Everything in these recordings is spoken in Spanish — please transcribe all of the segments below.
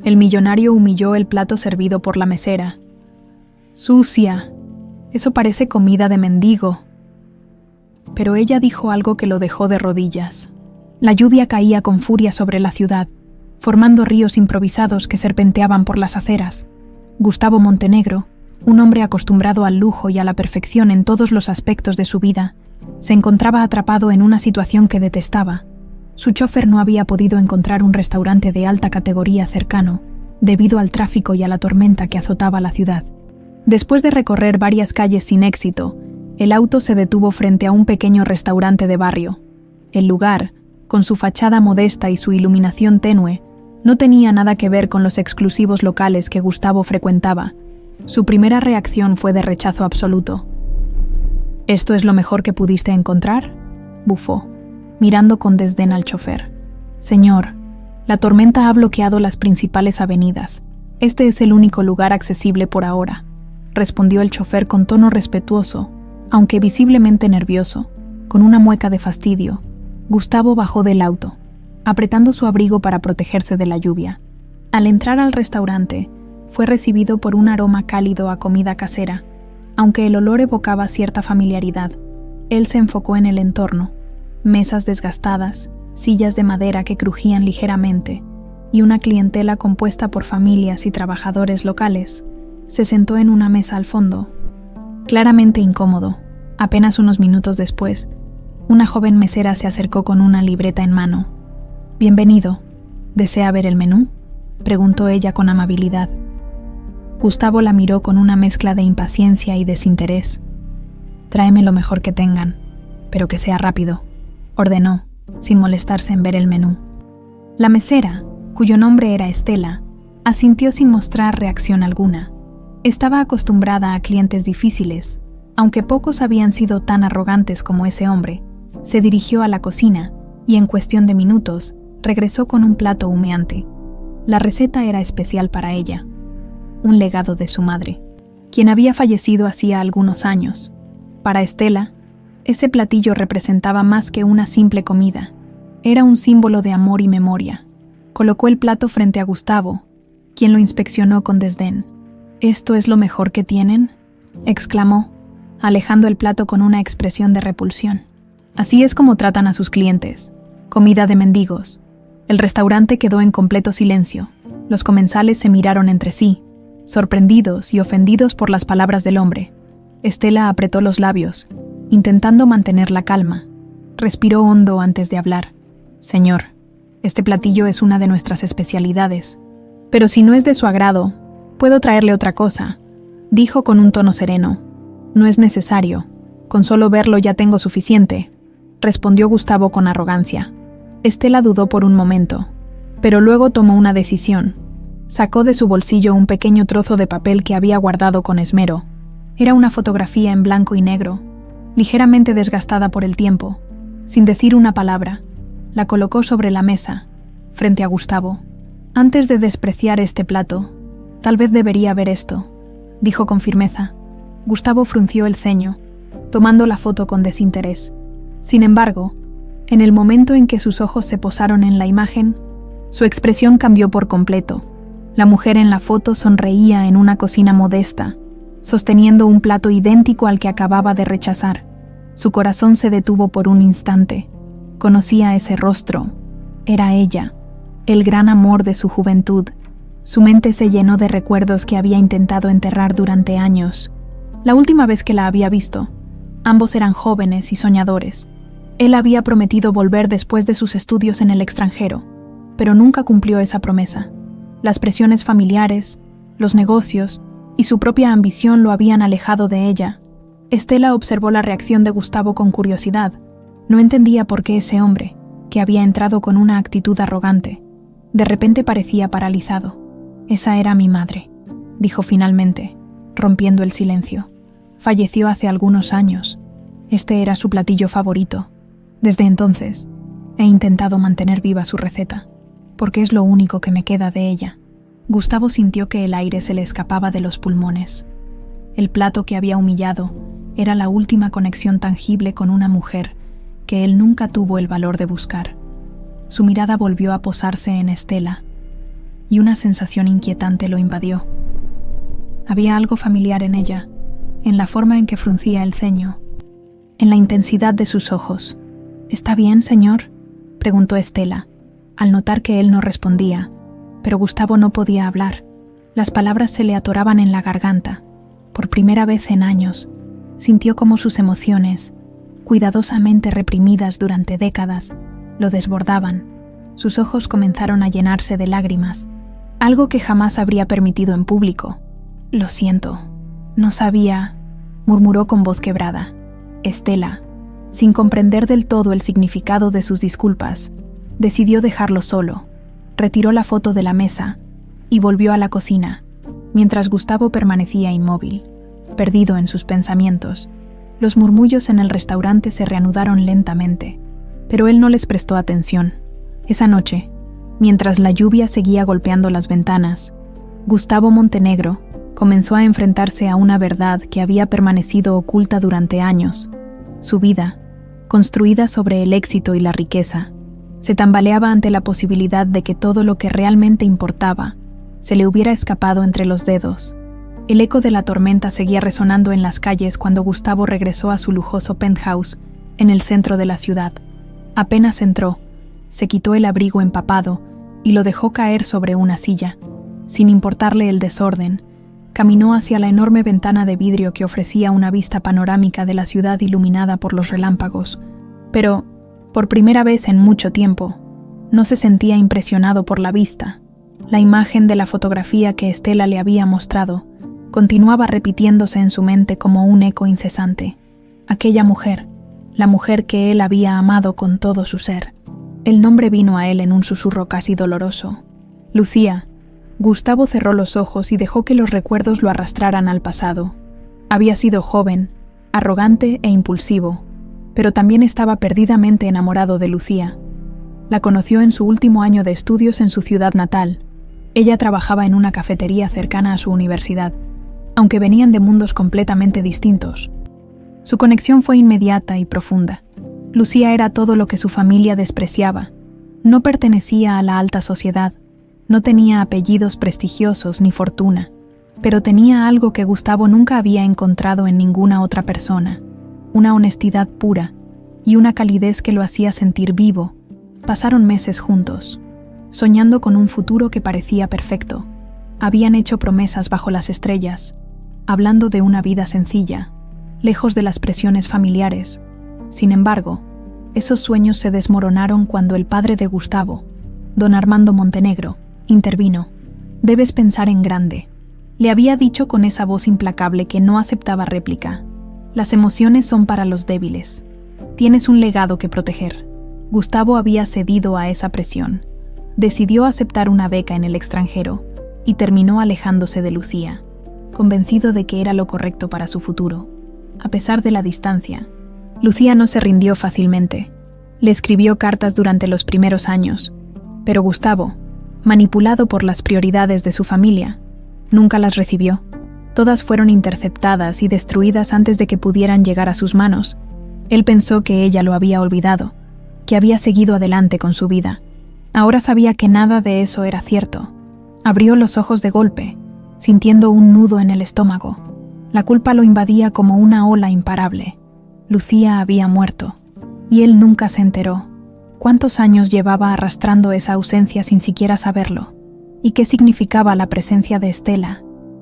El millonario humilló el plato servido por la mesera. «Sucia. Eso parece comida de mendigo». Pero ella dijo algo que lo dejó de rodillas. La lluvia caía con furia sobre la ciudad, formando ríos improvisados que serpenteaban por las aceras. Gustavo Montenegro, un hombre acostumbrado al lujo y a la perfección en todos los aspectos de su vida, se encontraba atrapado en una situación que detestaba. Su chofer no había podido encontrar un restaurante de alta categoría cercano, debido al tráfico y a la tormenta que azotaba la ciudad. Después de recorrer varias calles sin éxito, el auto se detuvo frente a un pequeño restaurante de barrio. El lugar, con su fachada modesta y su iluminación tenue, no tenía nada que ver con los exclusivos locales que Gustavo frecuentaba. Su primera reacción fue de rechazo absoluto. «¿Esto es lo mejor que pudiste encontrar?», bufó, mirando con desdén al chofer. «Señor, la tormenta ha bloqueado las principales avenidas. Este es el único lugar accesible por ahora», respondió el chofer con tono respetuoso, aunque visiblemente nervioso, con una mueca de fastidio. Gustavo bajó del auto, apretando su abrigo para protegerse de la lluvia. Al entrar al restaurante, fue recibido por un aroma cálido a comida casera. Aunque el olor evocaba cierta familiaridad, él se enfocó en el entorno: mesas desgastadas, sillas de madera que crujían ligeramente, y una clientela compuesta por familias y trabajadores locales. Se sentó en una mesa al fondo, claramente incómodo. Apenas unos minutos después, una joven mesera se acercó con una libreta en mano. «Bienvenido. ¿Desea ver el menú?», preguntó ella con amabilidad. Gustavo la miró con una mezcla de impaciencia y desinterés. «Tráeme lo mejor que tengan, pero que sea rápido», ordenó, sin molestarse en ver el menú. La mesera, cuyo nombre era Estela, asintió sin mostrar reacción alguna. Estaba acostumbrada a clientes difíciles, aunque pocos habían sido tan arrogantes como ese hombre. Se dirigió a la cocina y en cuestión de minutos regresó con un plato humeante. La receta era especial para ella, un legado de su madre, quien había fallecido hacía algunos años. Para Estela, ese platillo representaba más que una simple comida. Era un símbolo de amor y memoria. Colocó el plato frente a Gustavo, quien lo inspeccionó con desdén. «¿Esto es lo mejor que tienen?», exclamó, alejando el plato con una expresión de repulsión. «Así es como tratan a sus clientes. Comida de mendigos». El restaurante quedó en completo silencio. Los comensales se miraron entre sí, sorprendidos y ofendidos por las palabras del hombre. Estela apretó los labios, intentando mantener la calma. Respiró hondo antes de hablar. «Señor, este platillo es una de nuestras especialidades. Pero si no es de su agrado, puedo traerle otra cosa», dijo con un tono sereno. «No es necesario. Con solo verlo ya tengo suficiente», respondió Gustavo con arrogancia. Estela dudó por un momento, pero luego tomó una decisión. Sacó de su bolsillo un pequeño trozo de papel que había guardado con esmero. Era una fotografía en blanco y negro, ligeramente desgastada por el tiempo. Sin decir una palabra, la colocó sobre la mesa, frente a Gustavo. «Antes de despreciar este plato, tal vez debería ver esto», dijo con firmeza. Gustavo frunció el ceño, tomando la foto con desinterés. Sin embargo, en el momento en que sus ojos se posaron en la imagen, su expresión cambió por completo. La mujer en la foto sonreía en una cocina modesta, sosteniendo un plato idéntico al que acababa de rechazar. Su corazón se detuvo por un instante. Conocía ese rostro. Era ella, el gran amor de su juventud. Su mente se llenó de recuerdos que había intentado enterrar durante años. La última vez que la había visto, ambos eran jóvenes y soñadores. Él había prometido volver después de sus estudios en el extranjero, pero nunca cumplió esa promesa. Las presiones familiares, los negocios y su propia ambición lo habían alejado de ella. Estela observó la reacción de Gustavo con curiosidad. No entendía por qué ese hombre, que había entrado con una actitud arrogante, de repente parecía paralizado. «Esa era mi madre», dijo finalmente, rompiendo el silencio. «Falleció hace algunos años. Este era su platillo favorito. Desde entonces, he intentado mantener viva su receta, porque es lo único que me queda de ella». Gustavo sintió que el aire se le escapaba de los pulmones. El plato que había humillado era la última conexión tangible con una mujer que él nunca tuvo el valor de buscar. Su mirada volvió a posarse en Estela. y una sensación inquietante lo invadió. Había algo familiar en ella, en la forma en que fruncía el ceño, en la intensidad de sus ojos. «¿Está bien, señor?», preguntó Estela, al notar que él no respondía, pero Gustavo no podía hablar. Las palabras se le atoraban en la garganta. Por primera vez en años, sintió como sus emociones, cuidadosamente reprimidas durante décadas, lo desbordaban. Sus ojos comenzaron a llenarse de lágrimas, algo que jamás habría permitido en público. «Lo siento, no sabía», murmuró con voz quebrada. Estela, sin comprender del todo el significado de sus disculpas, decidió dejarlo solo, retiró la foto de la mesa y volvió a la cocina, mientras Gustavo permanecía inmóvil, perdido en sus pensamientos. Los murmullos en el restaurante se reanudaron lentamente, pero él no les prestó atención. Esa noche, mientras la lluvia seguía golpeando las ventanas, Gustavo Montenegro comenzó a enfrentarse a una verdad que había permanecido oculta durante años. Su vida, construida sobre el éxito y la riqueza, se tambaleaba ante la posibilidad de que todo lo que realmente importaba se le hubiera escapado entre los dedos. El eco de la tormenta seguía resonando en las calles cuando Gustavo regresó a su lujoso penthouse en el centro de la ciudad. Apenas entró, se quitó el abrigo empapado y lo dejó caer sobre una silla. Sin importarle el desorden, caminó hacia la enorme ventana de vidrio que ofrecía una vista panorámica de la ciudad iluminada por los relámpagos. Pero, por primera vez en mucho tiempo, no se sentía impresionado por la vista. La imagen de la fotografía que Estela le había mostrado continuaba repitiéndose en su mente como un eco incesante. Aquella mujer, la mujer que él había amado con todo su ser. El nombre vino a él en un susurro casi doloroso. Lucía. Gustavo cerró los ojos y dejó que los recuerdos lo arrastraran al pasado. Había sido joven, arrogante e impulsivo, pero también estaba perdidamente enamorado de Lucía. La conoció en su último año de estudios en su ciudad natal. Ella trabajaba en una cafetería cercana a su universidad, aunque venían de mundos completamente distintos. Su conexión fue inmediata y profunda. Lucía era todo lo que su familia despreciaba. No pertenecía a la alta sociedad, no tenía apellidos prestigiosos ni fortuna, pero tenía algo que Gustavo nunca había encontrado en ninguna otra persona, una honestidad pura y una calidez que lo hacía sentir vivo. Pasaron meses juntos, soñando con un futuro que parecía perfecto. Habían hecho promesas bajo las estrellas, hablando de una vida sencilla, lejos de las presiones familiares. Sin embargo, esos sueños se desmoronaron cuando el padre de Gustavo, don Armando Montenegro, intervino. «Debes pensar en grande», le había dicho con esa voz implacable que no aceptaba réplica. «Las emociones son para los débiles. Tienes un legado que proteger». Gustavo había cedido a esa presión. Decidió aceptar una beca en el extranjero y terminó alejándose de Lucía, convencido de que era lo correcto para su futuro. A pesar de la distancia, Lucía no se rindió fácilmente. Le escribió cartas durante los primeros años, pero Gustavo, manipulado por las prioridades de su familia, nunca las recibió. Todas fueron interceptadas y destruidas antes de que pudieran llegar a sus manos. Él pensó que ella lo había olvidado, que había seguido adelante con su vida. Ahora sabía que nada de eso era cierto. Abrió los ojos de golpe, sintiendo un nudo en el estómago. La culpa lo invadía como una ola imparable. Lucía había muerto, y él nunca se enteró. ¿Cuántos años llevaba arrastrando esa ausencia sin siquiera saberlo? ¿Y qué significaba la presencia de Estela?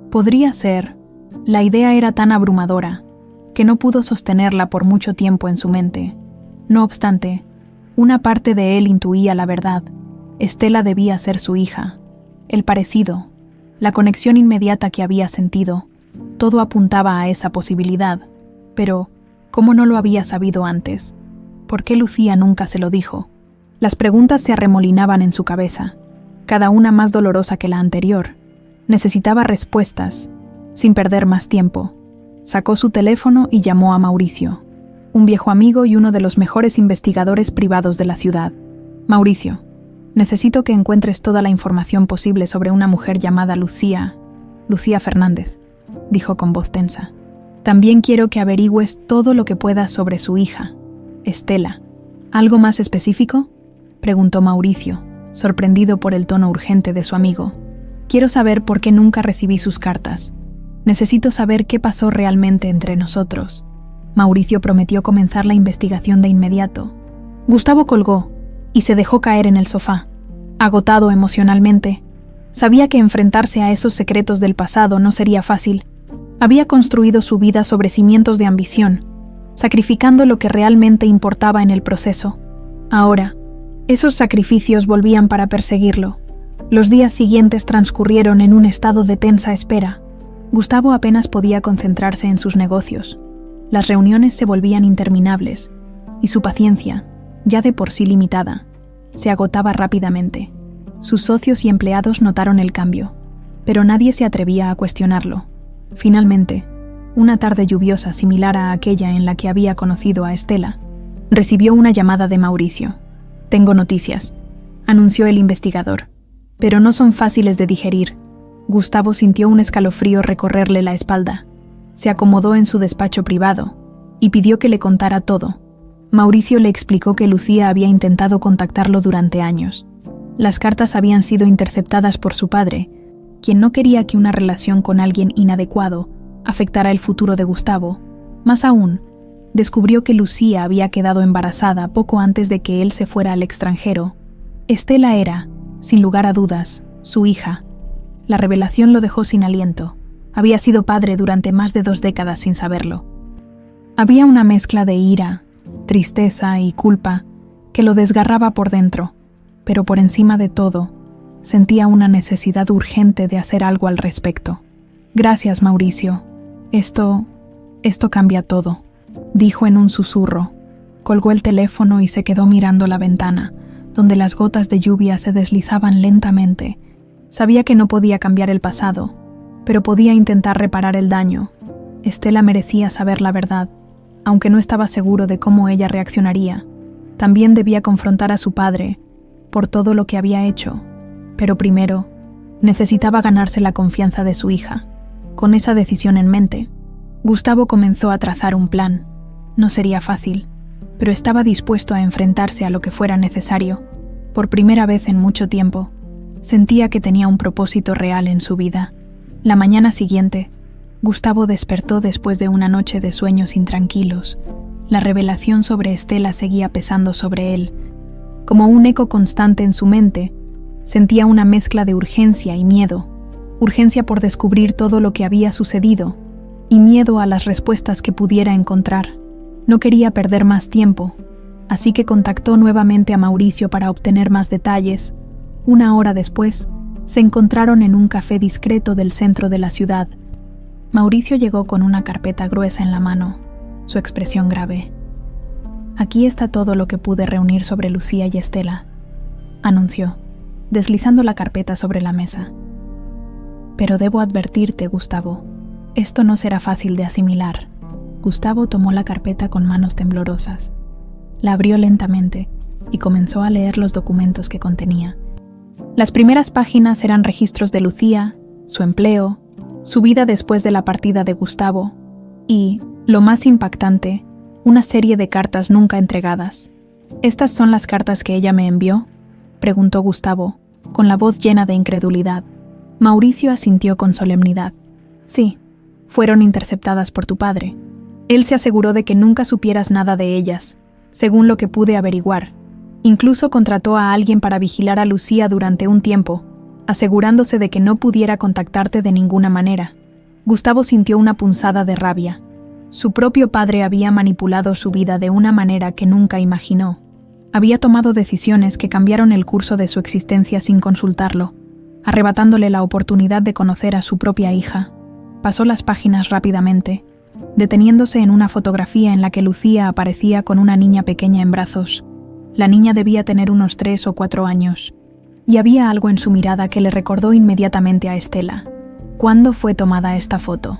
Podría ser. La idea era tan abrumadora que no pudo sostenerla por mucho tiempo en su mente. No obstante, una parte de él intuía la verdad. Estela debía ser su hija. El parecido, la conexión inmediata que había sentido, todo apuntaba a esa posibilidad. Pero, ¿cómo no lo había sabido antes? ¿Por qué Lucía nunca se lo dijo? Las preguntas se arremolinaban en su cabeza, cada una más dolorosa que la anterior. Necesitaba respuestas, sin perder más tiempo. Sacó su teléfono y llamó a Mauricio, un viejo amigo y uno de los mejores investigadores privados de la ciudad. «Mauricio, necesito que encuentres toda la información posible sobre una mujer llamada Lucía Fernández», dijo con voz tensa. «También quiero que averigües todo lo que puedas sobre su hija, Estela». «¿Algo más específico?», preguntó Mauricio, sorprendido por el tono urgente de su amigo. «Quiero saber por qué nunca recibí sus cartas. Necesito saber qué pasó realmente entre nosotros». Mauricio prometió comenzar la investigación de inmediato. Gustavo colgó y se dejó caer en el sofá, agotado emocionalmente. Sabía que enfrentarse a esos secretos del pasado no sería fácil. Había construido su vida sobre cimientos de ambición, sacrificando lo que realmente importaba en el proceso. Ahora, esos sacrificios volvían para perseguirlo. Los días siguientes transcurrieron en un estado de tensa espera. Gustavo apenas podía concentrarse en sus negocios. Las reuniones se volvían interminables, y su paciencia, ya de por sí limitada, se agotaba rápidamente. Sus socios y empleados notaron el cambio, pero nadie se atrevía a cuestionarlo. Finalmente, una tarde lluviosa similar a aquella en la que había conocido a Estela, recibió una llamada de Mauricio. «Tengo noticias», anunció el investigador, «pero no son fáciles de digerir». Gustavo sintió un escalofrío recorrerle la espalda. Se acomodó en su despacho privado y pidió que le contara todo. Mauricio le explicó que Lucía había intentado contactarlo durante años. Las cartas habían sido interceptadas por su padre, quien no quería que una relación con alguien inadecuado afectara el futuro de Gustavo. Más aún, descubrió que Lucía había quedado embarazada poco antes de que él se fuera al extranjero. Estela era, sin lugar a dudas, su hija. La revelación lo dejó sin aliento. Había sido padre durante más de 2 décadas sin saberlo. Había una mezcla de ira, tristeza y culpa que lo desgarraba por dentro, pero por encima de todo, sentía una necesidad urgente de hacer algo al respecto. «Gracias, Mauricio. Esto cambia todo», dijo en un susurro. Colgó el teléfono y se quedó mirando la ventana, donde las gotas de lluvia se deslizaban lentamente. Sabía que no podía cambiar el pasado, pero podía intentar reparar el daño. Estela merecía saber la verdad, aunque no estaba seguro de cómo ella reaccionaría. También debía confrontar a su padre por todo lo que había hecho, pero primero necesitaba ganarse la confianza de su hija. Con esa decisión en mente, Gustavo comenzó a trazar un plan. No sería fácil, pero estaba dispuesto a enfrentarse a lo que fuera necesario. Por primera vez en mucho tiempo, sentía que tenía un propósito real en su vida. La mañana siguiente, Gustavo despertó después de una noche de sueños intranquilos. La revelación sobre Estela seguía pesando sobre él. Como un eco constante en su mente, sentía una mezcla de urgencia y miedo. Urgencia por descubrir todo lo que había sucedido y miedo a las respuestas que pudiera encontrar. No quería perder más tiempo, así que contactó nuevamente a Mauricio para obtener más detalles. 1 hora después, se encontraron en un café discreto del centro de la ciudad. Mauricio llegó con una carpeta gruesa en la mano, su expresión grave. «Aquí está todo lo que pude reunir sobre Lucía y Estela», anunció, deslizando la carpeta sobre la mesa. «Pero debo advertirte, Gustavo, esto no será fácil de asimilar». Gustavo tomó la carpeta con manos temblorosas. La abrió lentamente y comenzó a leer los documentos que contenía. Las primeras páginas eran registros de Lucía, su empleo, su vida después de la partida de Gustavo y, lo más impactante, una serie de cartas nunca entregadas. «¿Estas son las cartas que ella me envió?», preguntó Gustavo, con la voz llena de incredulidad. Mauricio asintió con solemnidad. «Sí, fueron interceptadas por tu padre. Él se aseguró de que nunca supieras nada de ellas, según lo que pude averiguar. Incluso contrató a alguien para vigilar a Lucía durante un tiempo, asegurándose de que no pudiera contactarte de ninguna manera». Gustavo sintió una punzada de rabia. Su propio padre había manipulado su vida de una manera que nunca imaginó. Había tomado decisiones que cambiaron el curso de su existencia sin consultarlo, arrebatándole la oportunidad de conocer a su propia hija. Pasó las páginas rápidamente, deteniéndose en una fotografía en la que Lucía aparecía con una niña pequeña en brazos. La niña debía tener unos 3 o 4 años, y había algo en su mirada que le recordó inmediatamente a Estela. «¿Cuándo fue tomada esta foto?»,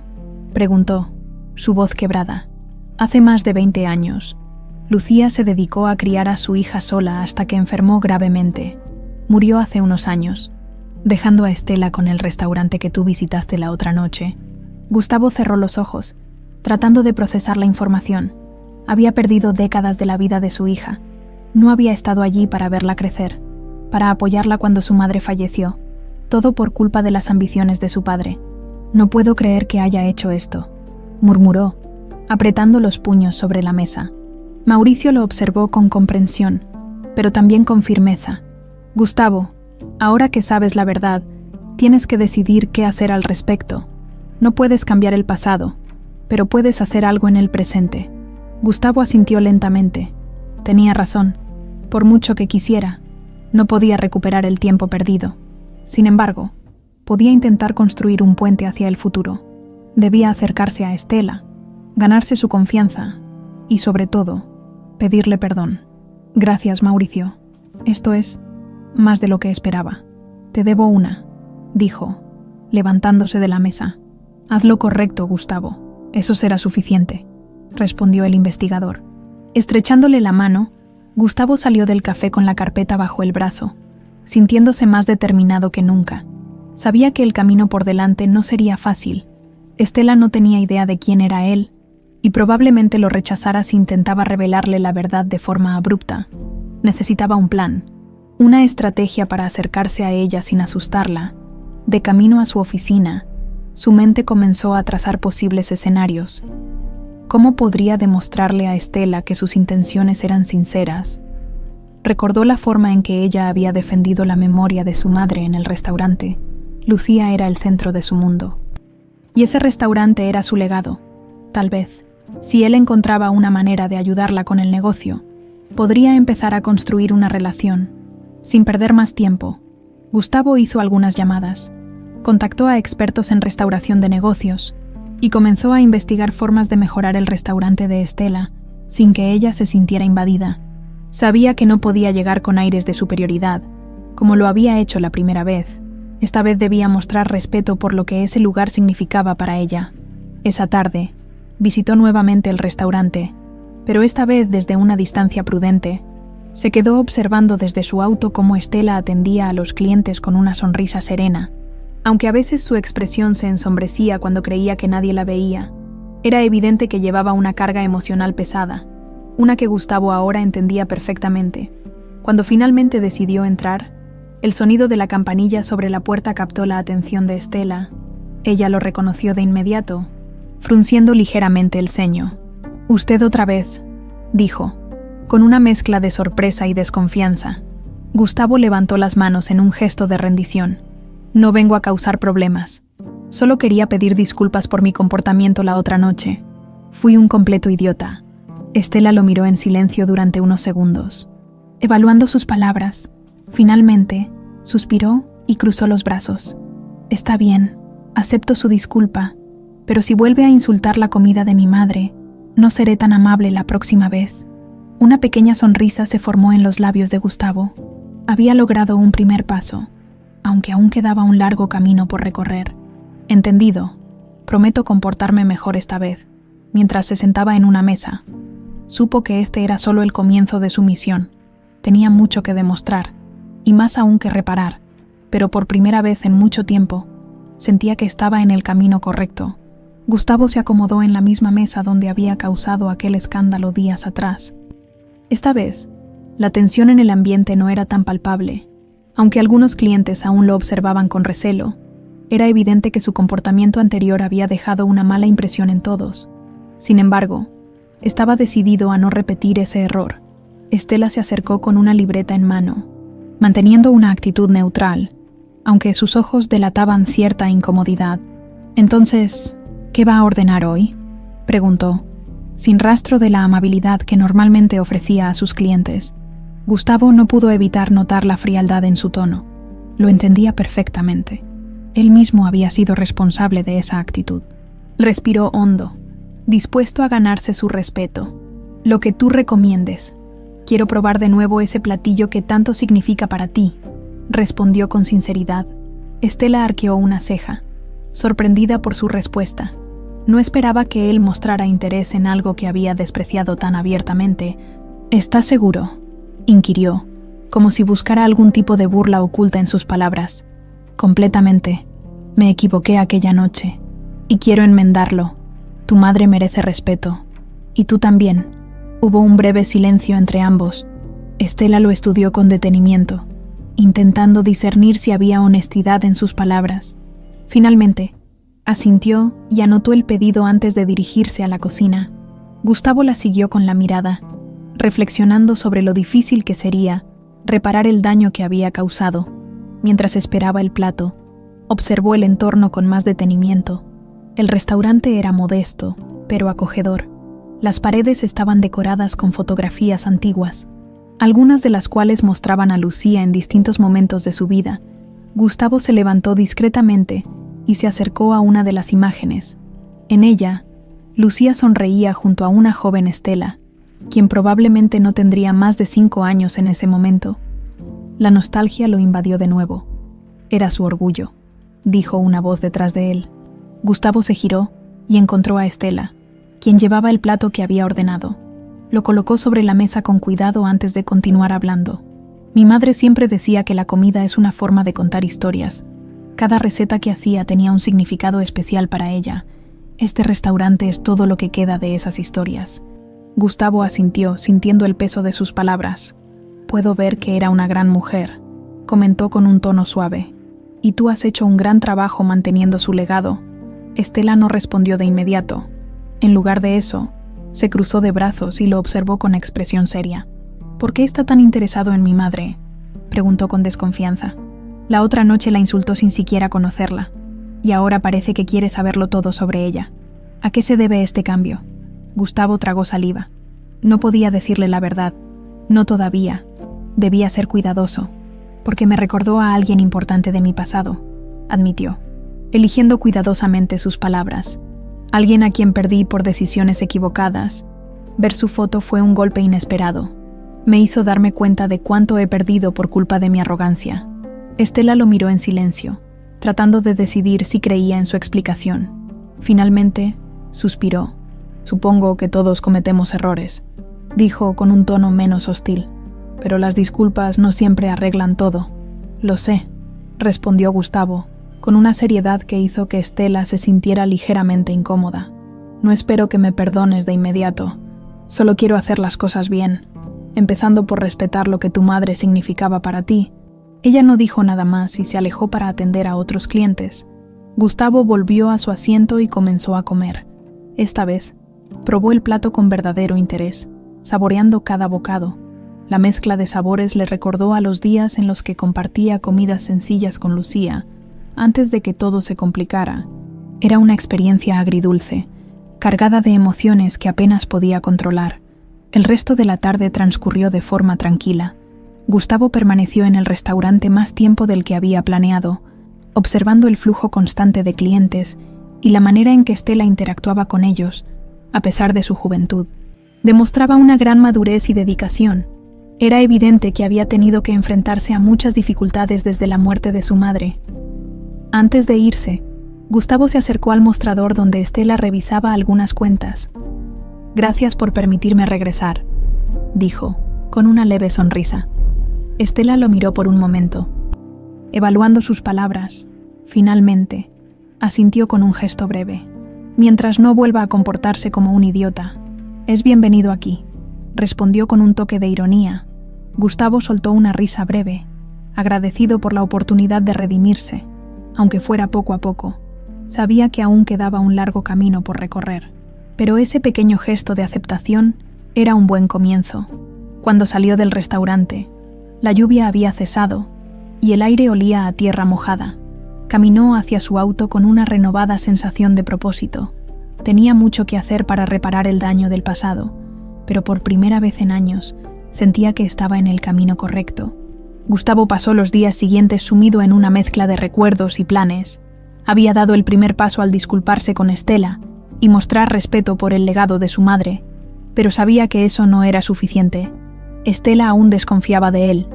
preguntó, su voz quebrada. «Hace más de 20 años. Lucía se dedicó a criar a su hija sola hasta que enfermó gravemente. Murió hace unos años, dejando a Estela con el restaurante que tú visitaste la otra noche». Gustavo cerró los ojos, tratando de procesar la información. Había perdido décadas de la vida de su hija. No había estado allí para verla crecer, para apoyarla cuando su madre falleció, todo por culpa de las ambiciones de su padre. «No puedo creer que haya hecho esto», murmuró, apretando los puños sobre la mesa. Mauricio lo observó con comprensión, pero también con firmeza. «Gustavo, ahora que sabes la verdad, tienes que decidir qué hacer al respecto. No puedes cambiar el pasado, pero puedes hacer algo en el presente». Gustavo asintió lentamente. Tenía razón. Por mucho que quisiera, no podía recuperar el tiempo perdido. Sin embargo, podía intentar construir un puente hacia el futuro. Debía acercarse a Estela, ganarse su confianza y, sobre todo, pedirle perdón. «Gracias, Mauricio. Esto es más de lo que esperaba. Te debo una», dijo, levantándose de la mesa. «Haz lo correcto, Gustavo. Eso será suficiente», respondió el investigador. Estrechándole la mano, Gustavo salió del café con la carpeta bajo el brazo, sintiéndose más determinado que nunca. Sabía que el camino por delante no sería fácil. Estela no tenía idea de quién era él, y probablemente lo rechazara si intentaba revelarle la verdad de forma abrupta. Necesitaba un plan, una estrategia para acercarse a ella sin asustarla. De camino a su oficina, su mente comenzó a trazar posibles escenarios. ¿Cómo podría demostrarle a Estela que sus intenciones eran sinceras? Recordó la forma en que ella había defendido la memoria de su madre en el restaurante. Lucía era el centro de su mundo. Y ese restaurante era su legado. Tal vez, si él encontraba una manera de ayudarla con el negocio, podría empezar a construir una relación. Sin perder más tiempo, Gustavo hizo algunas llamadas, contactó a expertos en restauración de negocios y comenzó a investigar formas de mejorar el restaurante de Estela sin que ella se sintiera invadida. Sabía que no podía llegar con aires de superioridad, como lo había hecho la primera vez. Esta vez debía mostrar respeto por lo que ese lugar significaba para ella. Esa tarde, visitó nuevamente el restaurante, pero esta vez desde una distancia prudente. Se quedó observando desde su auto cómo Estela atendía a los clientes con una sonrisa serena. Aunque a veces su expresión se ensombrecía cuando creía que nadie la veía, era evidente que llevaba una carga emocional pesada, una que Gustavo ahora entendía perfectamente. Cuando finalmente decidió entrar, el sonido de la campanilla sobre la puerta captó la atención de Estela. Ella lo reconoció de inmediato, frunciendo ligeramente el ceño. «Usted otra vez», dijo, con una mezcla de sorpresa y desconfianza. Gustavo levantó las manos en un gesto de rendición. «No vengo a causar problemas. Solo quería pedir disculpas por mi comportamiento la otra noche. Fui un completo idiota». Estela lo miró en silencio durante unos segundos. Evaluando sus palabras, finalmente, suspiró y cruzó los brazos. «Está bien, acepto su disculpa, pero si vuelve a insultar la comida de mi madre, no seré tan amable la próxima vez». Una pequeña sonrisa se formó en los labios de Gustavo. Había logrado un primer paso, aunque aún quedaba un largo camino por recorrer. «Entendido. Prometo comportarme mejor esta vez». Mientras se sentaba en una mesa, supo que este era solo el comienzo de su misión. Tenía mucho que demostrar, y más aún que reparar, pero por primera vez en mucho tiempo, sentía que estaba en el camino correcto. Gustavo se acomodó en la misma mesa donde había causado aquel escándalo días atrás. Esta vez, la tensión en el ambiente no era tan palpable. Aunque algunos clientes aún lo observaban con recelo, era evidente que su comportamiento anterior había dejado una mala impresión en todos. Sin embargo, estaba decidido a no repetir ese error. Estela se acercó con una libreta en mano, manteniendo una actitud neutral, aunque sus ojos delataban cierta incomodidad. «Entonces, ¿qué va a ordenar hoy?», preguntó, sin rastro de la amabilidad que normalmente ofrecía a sus clientes. Gustavo no pudo evitar notar la frialdad en su tono. Lo entendía perfectamente. Él mismo había sido responsable de esa actitud. Respiró hondo, dispuesto a ganarse su respeto. «Lo que tú recomiendes. Quiero probar de nuevo ese platillo que tanto significa para ti», respondió con sinceridad. Estela arqueó una ceja, sorprendida por su respuesta. No esperaba que él mostrara interés en algo que había despreciado tan abiertamente. «¿Estás seguro?», inquirió, como si buscara algún tipo de burla oculta en sus palabras. «Completamente. Me equivoqué aquella noche, y quiero enmendarlo. Tu madre merece respeto. Y tú también». Hubo un breve silencio entre ambos. Estela lo estudió con detenimiento. intentando discernir si había honestidad en sus palabras. Finalmente, asintió y anotó el pedido antes de dirigirse a la cocina. Gustavo la siguió con la mirada, reflexionando sobre lo difícil que sería reparar el daño que había causado. Mientras esperaba el plato, observó el entorno con más detenimiento. El restaurante era modesto, pero acogedor. Las paredes estaban decoradas con fotografías antiguas, algunas de las cuales mostraban a Lucía en distintos momentos de su vida. Gustavo se levantó discretamente y se acercó a una de las imágenes. En ella, Lucía sonreía junto a una joven Estela, quien probablemente no tendría más de 5 años en ese momento. La nostalgia lo invadió de nuevo. Era su orgullo, dijo una voz detrás de él. Gustavo se giró y encontró a Estela, quien llevaba el plato que había ordenado. Lo colocó sobre la mesa con cuidado antes de continuar hablando. Mi madre siempre decía que la comida es una forma de contar historias. Cada receta que hacía tenía un significado especial para ella. Este restaurante es todo lo que queda de esas historias. Gustavo asintió, sintiendo el peso de sus palabras. Puedo ver que era una gran mujer, comentó con un tono suave. Y tú has hecho un gran trabajo manteniendo su legado. Estela no respondió de inmediato. En lugar de eso, se cruzó de brazos y lo observó con expresión seria. ¿Por qué está tan interesado en mi madre?, preguntó con desconfianza. La otra noche la insultó sin siquiera conocerla, y ahora parece que quiere saberlo todo sobre ella. ¿A qué se debe este cambio? Gustavo tragó saliva. No podía decirle la verdad. No todavía. Debía ser cuidadoso, porque me recordó a alguien importante de mi pasado, admitió, eligiendo cuidadosamente sus palabras. Alguien a quien perdí por decisiones equivocadas. Ver su foto fue un golpe inesperado. Me hizo darme cuenta de cuánto he perdido por culpa de mi arrogancia. Estela lo miró en silencio, tratando de decidir si creía en su explicación. Finalmente, suspiró. Supongo que todos cometemos errores, dijo con un tono menos hostil. Pero las disculpas no siempre arreglan todo. Lo sé, respondió Gustavo, con una seriedad que hizo que Estela se sintiera ligeramente incómoda. No espero que me perdones de inmediato. Solo quiero hacer las cosas bien, empezando por respetar lo que tu madre significaba para ti. Ella no dijo nada más y se alejó para atender a otros clientes. Gustavo volvió a su asiento y comenzó a comer. Esta vez, probó el plato con verdadero interés, saboreando cada bocado. La mezcla de sabores le recordó a los días en los que compartía comidas sencillas con Lucía, antes de que todo se complicara. Era una experiencia agridulce, cargada de emociones que apenas podía controlar. El resto de la tarde transcurrió de forma tranquila. Gustavo permaneció en el restaurante más tiempo del que había planeado, observando el flujo constante de clientes y la manera en que Estela interactuaba con ellos, a pesar de su juventud. Demostraba una gran madurez y dedicación. Era evidente que había tenido que enfrentarse a muchas dificultades desde la muerte de su madre. Antes de irse, Gustavo se acercó al mostrador donde Estela revisaba algunas cuentas. «Gracias por permitirme regresar», dijo, con una leve sonrisa. Estela lo miró por un momento. Evaluando sus palabras, finalmente, asintió con un gesto breve. «Mientras no vuelva a comportarse como un idiota, es bienvenido aquí», respondió con un toque de ironía. Gustavo soltó una risa breve, agradecido por la oportunidad de redimirse, aunque fuera poco a poco. Sabía que aún quedaba un largo camino por recorrer, pero ese pequeño gesto de aceptación era un buen comienzo. Cuando salió del restaurante, la lluvia había cesado y el aire olía a tierra mojada. Caminó hacia su auto con una renovada sensación de propósito. Tenía mucho que hacer para reparar el daño del pasado, pero por primera vez en años sentía que estaba en el camino correcto. Gustavo pasó los días siguientes sumido en una mezcla de recuerdos y planes. Había dado el primer paso al disculparse con Estela y mostrar respeto por el legado de su madre, pero sabía que eso no era suficiente. Estela aún desconfiaba de él,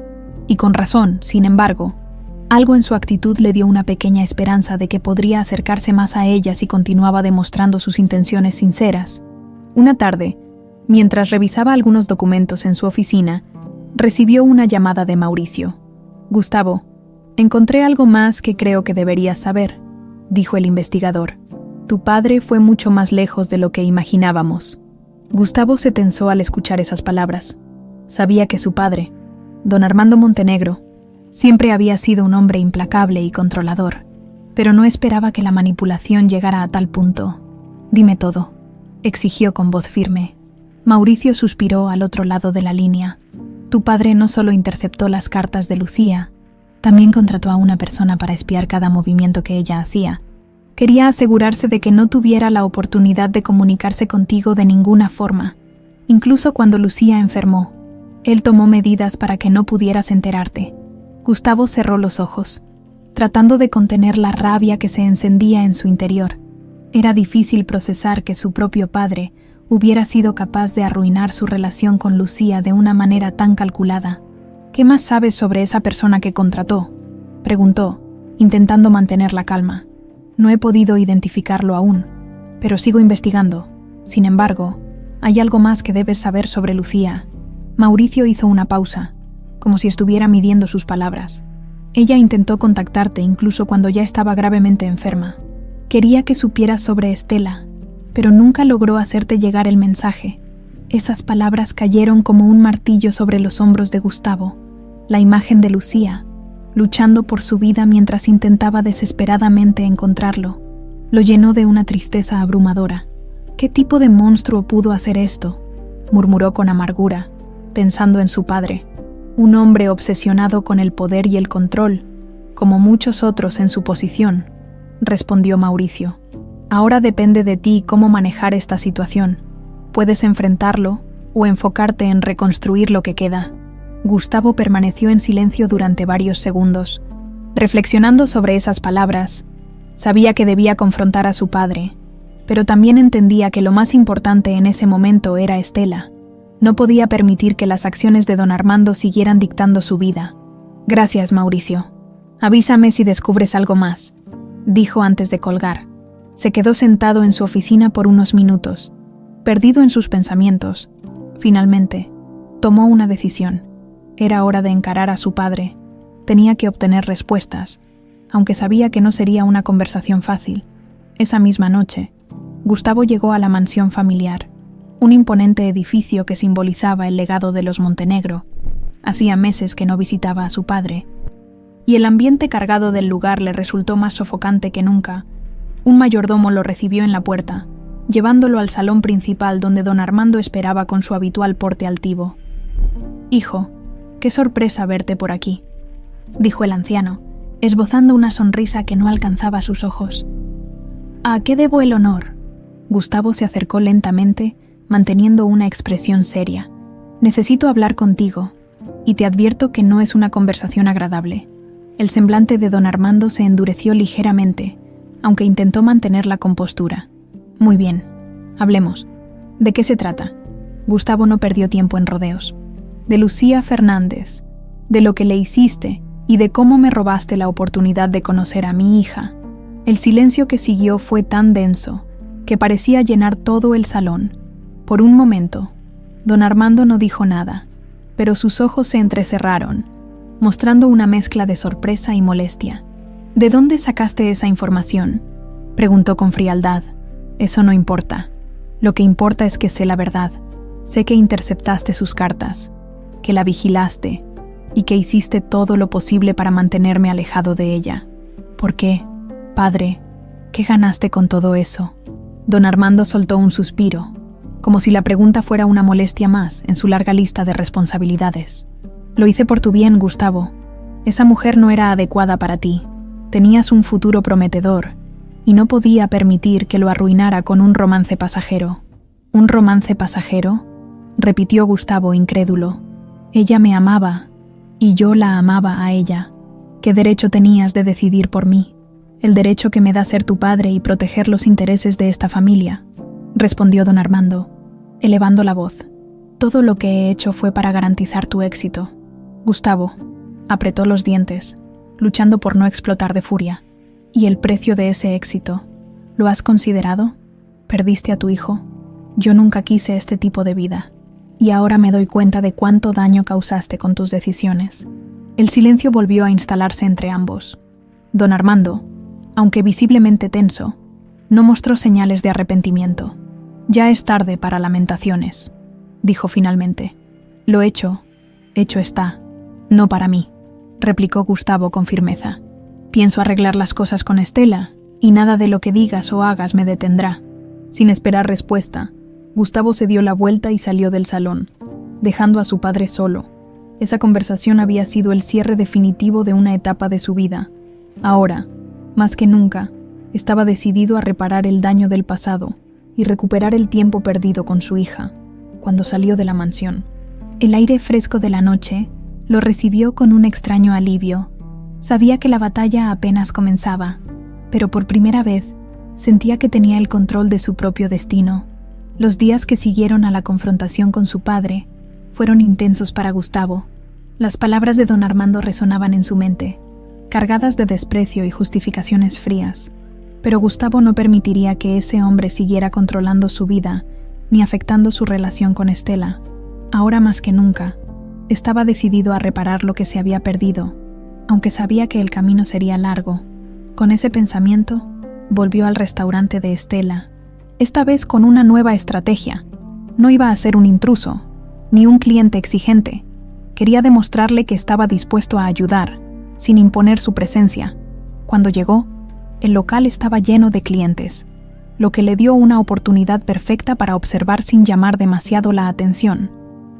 y con razón, sin embargo. Algo en su actitud le dio una pequeña esperanza de que podría acercarse más a ella si continuaba demostrando sus intenciones sinceras. Una tarde, mientras revisaba algunos documentos en su oficina, recibió una llamada de Mauricio. «Gustavo, encontré algo más que creo que deberías saber», dijo el investigador. «Tu padre fue mucho más lejos de lo que imaginábamos». Gustavo se tensó al escuchar esas palabras. Sabía que su padre, don Armando Montenegro, Siempre había sido un hombre implacable y controlador, pero no esperaba que la manipulación llegara a tal punto. «Dime todo», exigió con voz firme. Mauricio suspiró al otro lado de la línea. «Tu padre no solo interceptó las cartas de Lucía, también contrató a una persona para espiar cada movimiento que ella hacía. Quería asegurarse de que no tuviera la oportunidad de comunicarse contigo de ninguna forma. Incluso cuando Lucía enfermó, él tomó medidas para que no pudieras enterarte». Gustavo cerró los ojos, tratando de contener la rabia que se encendía en su interior. Era difícil procesar que su propio padre hubiera sido capaz de arruinar su relación con Lucía de una manera tan calculada. «¿Qué más sabes sobre esa persona que contrató?», preguntó, intentando mantener la calma. «No he podido identificarlo aún, pero sigo investigando. Sin embargo, hay algo más que debes saber sobre Lucía». Mauricio hizo una pausa, como si estuviera midiendo sus palabras. «Ella intentó contactarte incluso cuando ya estaba gravemente enferma. Quería que supieras sobre Estela, pero nunca logró hacerte llegar el mensaje». Esas palabras cayeron como un martillo sobre los hombros de Gustavo. La imagen de Lucía, luchando por su vida mientras intentaba desesperadamente encontrarlo, lo llenó de una tristeza abrumadora. «¿Qué tipo de monstruo pudo hacer esto?», murmuró con amargura, pensando en su padre. Un hombre obsesionado con el poder y el control, como muchos otros en su posición, respondió Mauricio. «Ahora depende de ti cómo manejar esta situación. Puedes enfrentarlo o enfocarte en reconstruir lo que queda». Gustavo permaneció en silencio durante varios segundos, reflexionando sobre esas palabras. Sabía que debía confrontar a su padre, pero también entendía que lo más importante en ese momento era Estela. No podía permitir que las acciones de don Armando siguieran dictando su vida. «Gracias, Mauricio. Avísame si descubres algo más», dijo antes de colgar. Se quedó sentado en su oficina por unos minutos, perdido en sus pensamientos. Finalmente, tomó una decisión. Era hora de encarar a su padre. Tenía que obtener respuestas, aunque sabía que no sería una conversación fácil. Esa misma noche, Gustavo llegó a la mansión familiar, un imponente edificio que simbolizaba el legado de los Montenegro. Hacía meses que no visitaba a su padre, y el ambiente cargado del lugar le resultó más sofocante que nunca. Un mayordomo lo recibió en la puerta, llevándolo al salón principal donde don Armando esperaba con su habitual porte altivo. «Hijo, qué sorpresa verte por aquí», dijo el anciano, esbozando una sonrisa que no alcanzaba sus ojos. «¿A qué debo el honor?». Gustavo se acercó lentamente, manteniendo una expresión seria. «Necesito hablar contigo, y te advierto que no es una conversación agradable». El semblante de don Armando se endureció ligeramente, aunque intentó mantener la compostura. «Muy bien, hablemos. ¿De qué se trata?». Gustavo no perdió tiempo en rodeos. «De Lucía Fernández, de lo que le hiciste y de cómo me robaste la oportunidad de conocer a mi hija». El silencio que siguió fue tan denso que parecía llenar todo el salón. Por un momento, don Armando no dijo nada, pero sus ojos se entrecerraron, mostrando una mezcla de sorpresa y molestia. «¿De dónde sacaste esa información?», preguntó con frialdad. «Eso no importa. Lo que importa es que sé la verdad. Sé que interceptaste sus cartas, que la vigilaste y que hiciste todo lo posible para mantenerme alejado de ella. ¿Por qué, padre? ¿Qué ganaste con todo eso?». Don Armando soltó un suspiro, como si la pregunta fuera una molestia más en su larga lista de responsabilidades. «Lo hice por tu bien, Gustavo. Esa mujer no era adecuada para ti. Tenías un futuro prometedor, y no podía permitir que lo arruinara con un romance pasajero». «¿Un romance pasajero?», repitió Gustavo incrédulo. «Ella me amaba, y yo la amaba a ella. ¿Qué derecho tenías de decidir por mí? El derecho que me da ser tu padre y proteger los intereses de esta familia», respondió don Armando, elevando la voz. «Todo lo que he hecho fue para garantizar tu éxito». Gustavo apretó los dientes, luchando por no explotar de furia. «¿Y el precio de ese éxito? ¿Lo has considerado? Perdiste a tu hijo. Yo nunca quise este tipo de vida, y ahora me doy cuenta de cuánto daño causaste con tus decisiones». El silencio volvió a instalarse entre ambos. Don Armando, aunque visiblemente tenso, no mostró señales de arrepentimiento. «Ya es tarde para lamentaciones», dijo finalmente. «Lo hecho está, no para mí». replicó Gustavo con firmeza. Pienso arreglar las cosas con Estela, y nada de lo que digas o hagas me detendrá. Sin esperar respuesta, Gustavo se dio la vuelta y salió del salón, dejando a su padre solo. Esa conversación había sido el cierre definitivo de una etapa de su vida. Ahora, más que nunca, estaba decidido a reparar el daño del pasado y recuperar el tiempo perdido con su hija, cuando salió de la mansión. El aire fresco de la noche lo recibió con un extraño alivio. Sabía que la batalla apenas comenzaba, pero por primera vez sentía que tenía el control de su propio destino. Los días que siguieron a la confrontación con su padre fueron intensos para Gustavo. Las palabras de don Armando resonaban en su mente, cargadas de desprecio y justificaciones frías. Pero Gustavo no permitiría que ese hombre siguiera controlando su vida ni afectando su relación con Estela. Ahora más que nunca, estaba decidido a reparar lo que se había perdido, aunque sabía que el camino sería largo. Con ese pensamiento, volvió al restaurante de Estela, esta vez con una nueva estrategia. No iba a ser un intruso, ni un cliente exigente. Quería demostrarle que estaba dispuesto a ayudar, sin imponer su presencia. Cuando llegó, el local estaba lleno de clientes, lo que le dio una oportunidad perfecta para observar sin llamar demasiado la atención.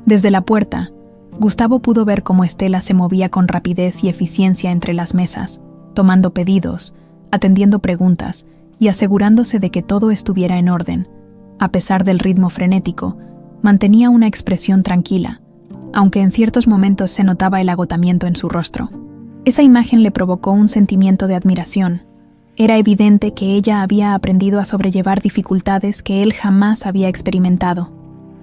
Desde la puerta, Gustavo pudo ver cómo Estela se movía con rapidez y eficiencia entre las mesas, tomando pedidos, atendiendo preguntas y asegurándose de que todo estuviera en orden. A pesar del ritmo frenético, mantenía una expresión tranquila, aunque en ciertos momentos se notaba el agotamiento en su rostro. Esa imagen le provocó un sentimiento de admiración. Era evidente que ella había aprendido a sobrellevar dificultades que él jamás había experimentado.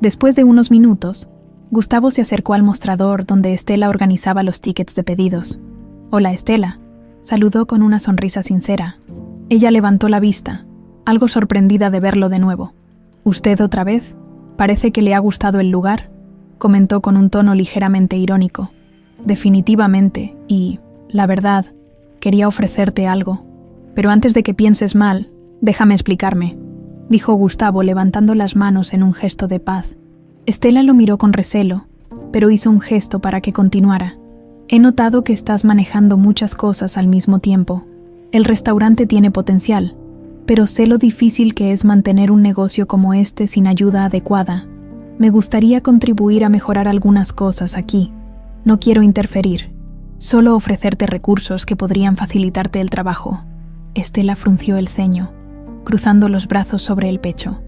Después de unos minutos, Gustavo se acercó al mostrador donde Estela organizaba los tickets de pedidos. «Hola, Estela», saludó con una sonrisa sincera. Ella levantó la vista, algo sorprendida de verlo de nuevo. «¿Usted otra vez? Parece que le ha gustado el lugar», comentó con un tono ligeramente irónico. «Definitivamente, y, la verdad, quería ofrecerte algo. Pero antes de que pienses mal, déjame explicarme», dijo Gustavo levantando las manos en un gesto de paz. Estela lo miró con recelo, pero hizo un gesto para que continuara. «He notado que estás manejando muchas cosas al mismo tiempo. El restaurante tiene potencial, pero sé lo difícil que es mantener un negocio como este sin ayuda adecuada. Me gustaría contribuir a mejorar algunas cosas aquí. No quiero interferir, solo ofrecerte recursos que podrían facilitarte el trabajo». Estela frunció el ceño, cruzando los brazos sobre el pecho.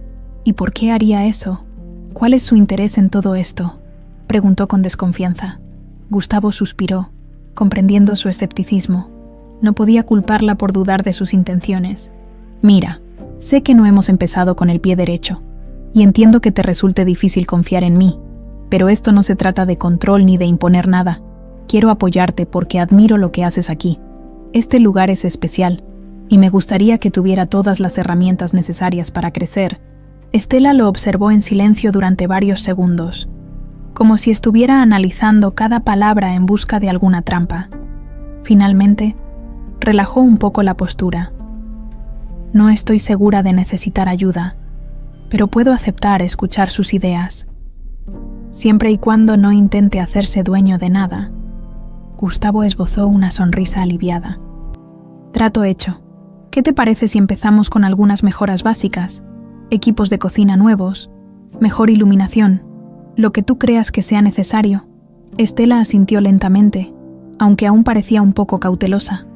«¿Y por qué haría eso? ¿Cuál es su interés en todo esto?», preguntó con desconfianza. Gustavo suspiró, comprendiendo su escepticismo. No podía culparla por dudar de sus intenciones. «Mira, sé que no hemos empezado con el pie derecho, y entiendo que te resulte difícil confiar en mí, pero esto no se trata de control ni de imponer nada. Quiero apoyarte porque admiro lo que haces aquí. Este lugar es especial, y me gustaría que tuviera todas las herramientas necesarias para crecer». Estela lo observó en silencio durante varios segundos, como si estuviera analizando cada palabra en busca de alguna trampa. Finalmente, relajó un poco la postura. «No estoy segura de necesitar ayuda, pero puedo aceptar escuchar sus ideas, siempre y cuando no intente hacerse dueño de nada». Gustavo esbozó una sonrisa aliviada. «Trato hecho. ¿Qué te parece si empezamos con algunas mejoras básicas? Equipos de cocina nuevos, mejor iluminación, lo que tú creas que sea necesario». Estela asintió lentamente, aunque aún parecía un poco cautelosa.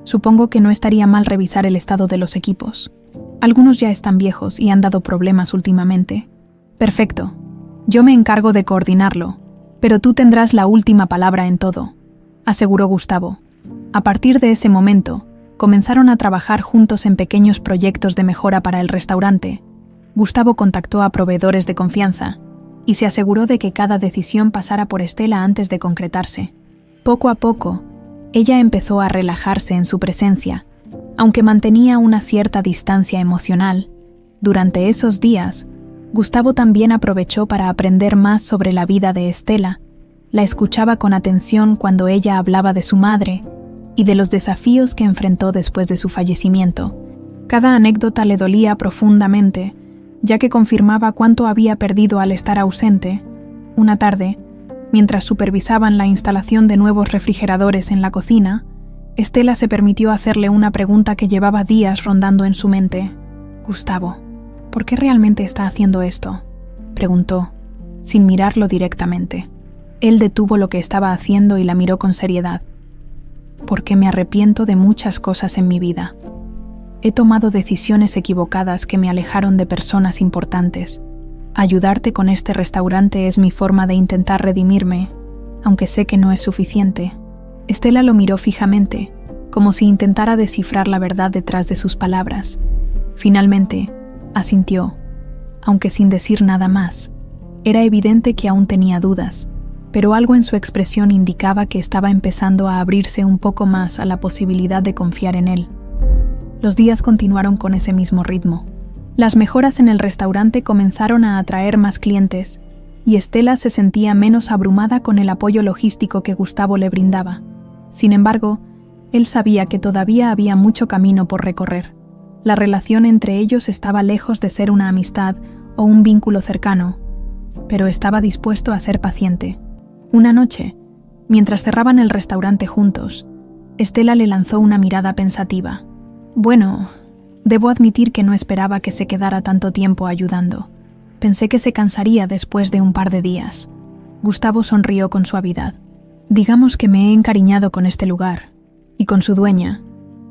«Supongo que no estaría mal revisar el estado de los equipos. Algunos ya están viejos y han dado problemas últimamente». «Perfecto. Yo me encargo de coordinarlo, pero tú tendrás la última palabra en todo», aseguró Gustavo. A partir de ese momento, comenzaron a trabajar juntos en pequeños proyectos de mejora para el restaurante. Gustavo contactó a proveedores de confianza y se aseguró de que cada decisión pasara por Estela antes de concretarse. Poco a poco, ella empezó a relajarse en su presencia, aunque mantenía una cierta distancia emocional. Durante esos días, Gustavo también aprovechó para aprender más sobre la vida de Estela. La escuchaba con atención cuando ella hablaba de su madre y de los desafíos que enfrentó después de su fallecimiento. Cada anécdota le dolía profundamente, ya que confirmaba cuánto había perdido al estar ausente. Una tarde, Mientras supervisaban la instalación de nuevos refrigeradores en la cocina, Estela se permitió hacerle una pregunta que llevaba días rondando en su mente. «Gustavo, ¿por qué realmente está haciendo esto?», preguntó, sin mirarlo directamente. Él detuvo lo que estaba haciendo y la miró con seriedad. «Porque me arrepiento de muchas cosas en mi vida. He tomado decisiones equivocadas que me alejaron de personas importantes. Ayudarte con este restaurante es mi forma de intentar redimirme, aunque sé que no es suficiente». Estela lo miró fijamente, como si intentara descifrar la verdad detrás de sus palabras. Finalmente, asintió, aunque sin decir nada más. Era evidente que aún tenía dudas, pero algo en su expresión indicaba que estaba empezando a abrirse un poco más a la posibilidad de confiar en él. Los días continuaron con ese mismo ritmo. Las mejoras en el restaurante comenzaron a atraer más clientes, y Estela se sentía menos abrumada con el apoyo logístico que Gustavo le brindaba. Sin embargo, él sabía que todavía había mucho camino por recorrer. La relación entre ellos estaba lejos de ser una amistad o un vínculo cercano, pero estaba dispuesto a ser paciente. Una noche, mientras cerraban el restaurante juntos, Estela le lanzó una mirada pensativa. «Bueno, debo admitir que no esperaba que se quedara tanto tiempo ayudando. Pensé que se cansaría después de un par de días». Gustavo sonrió con suavidad. «Digamos que me he encariñado con este lugar y con su dueña».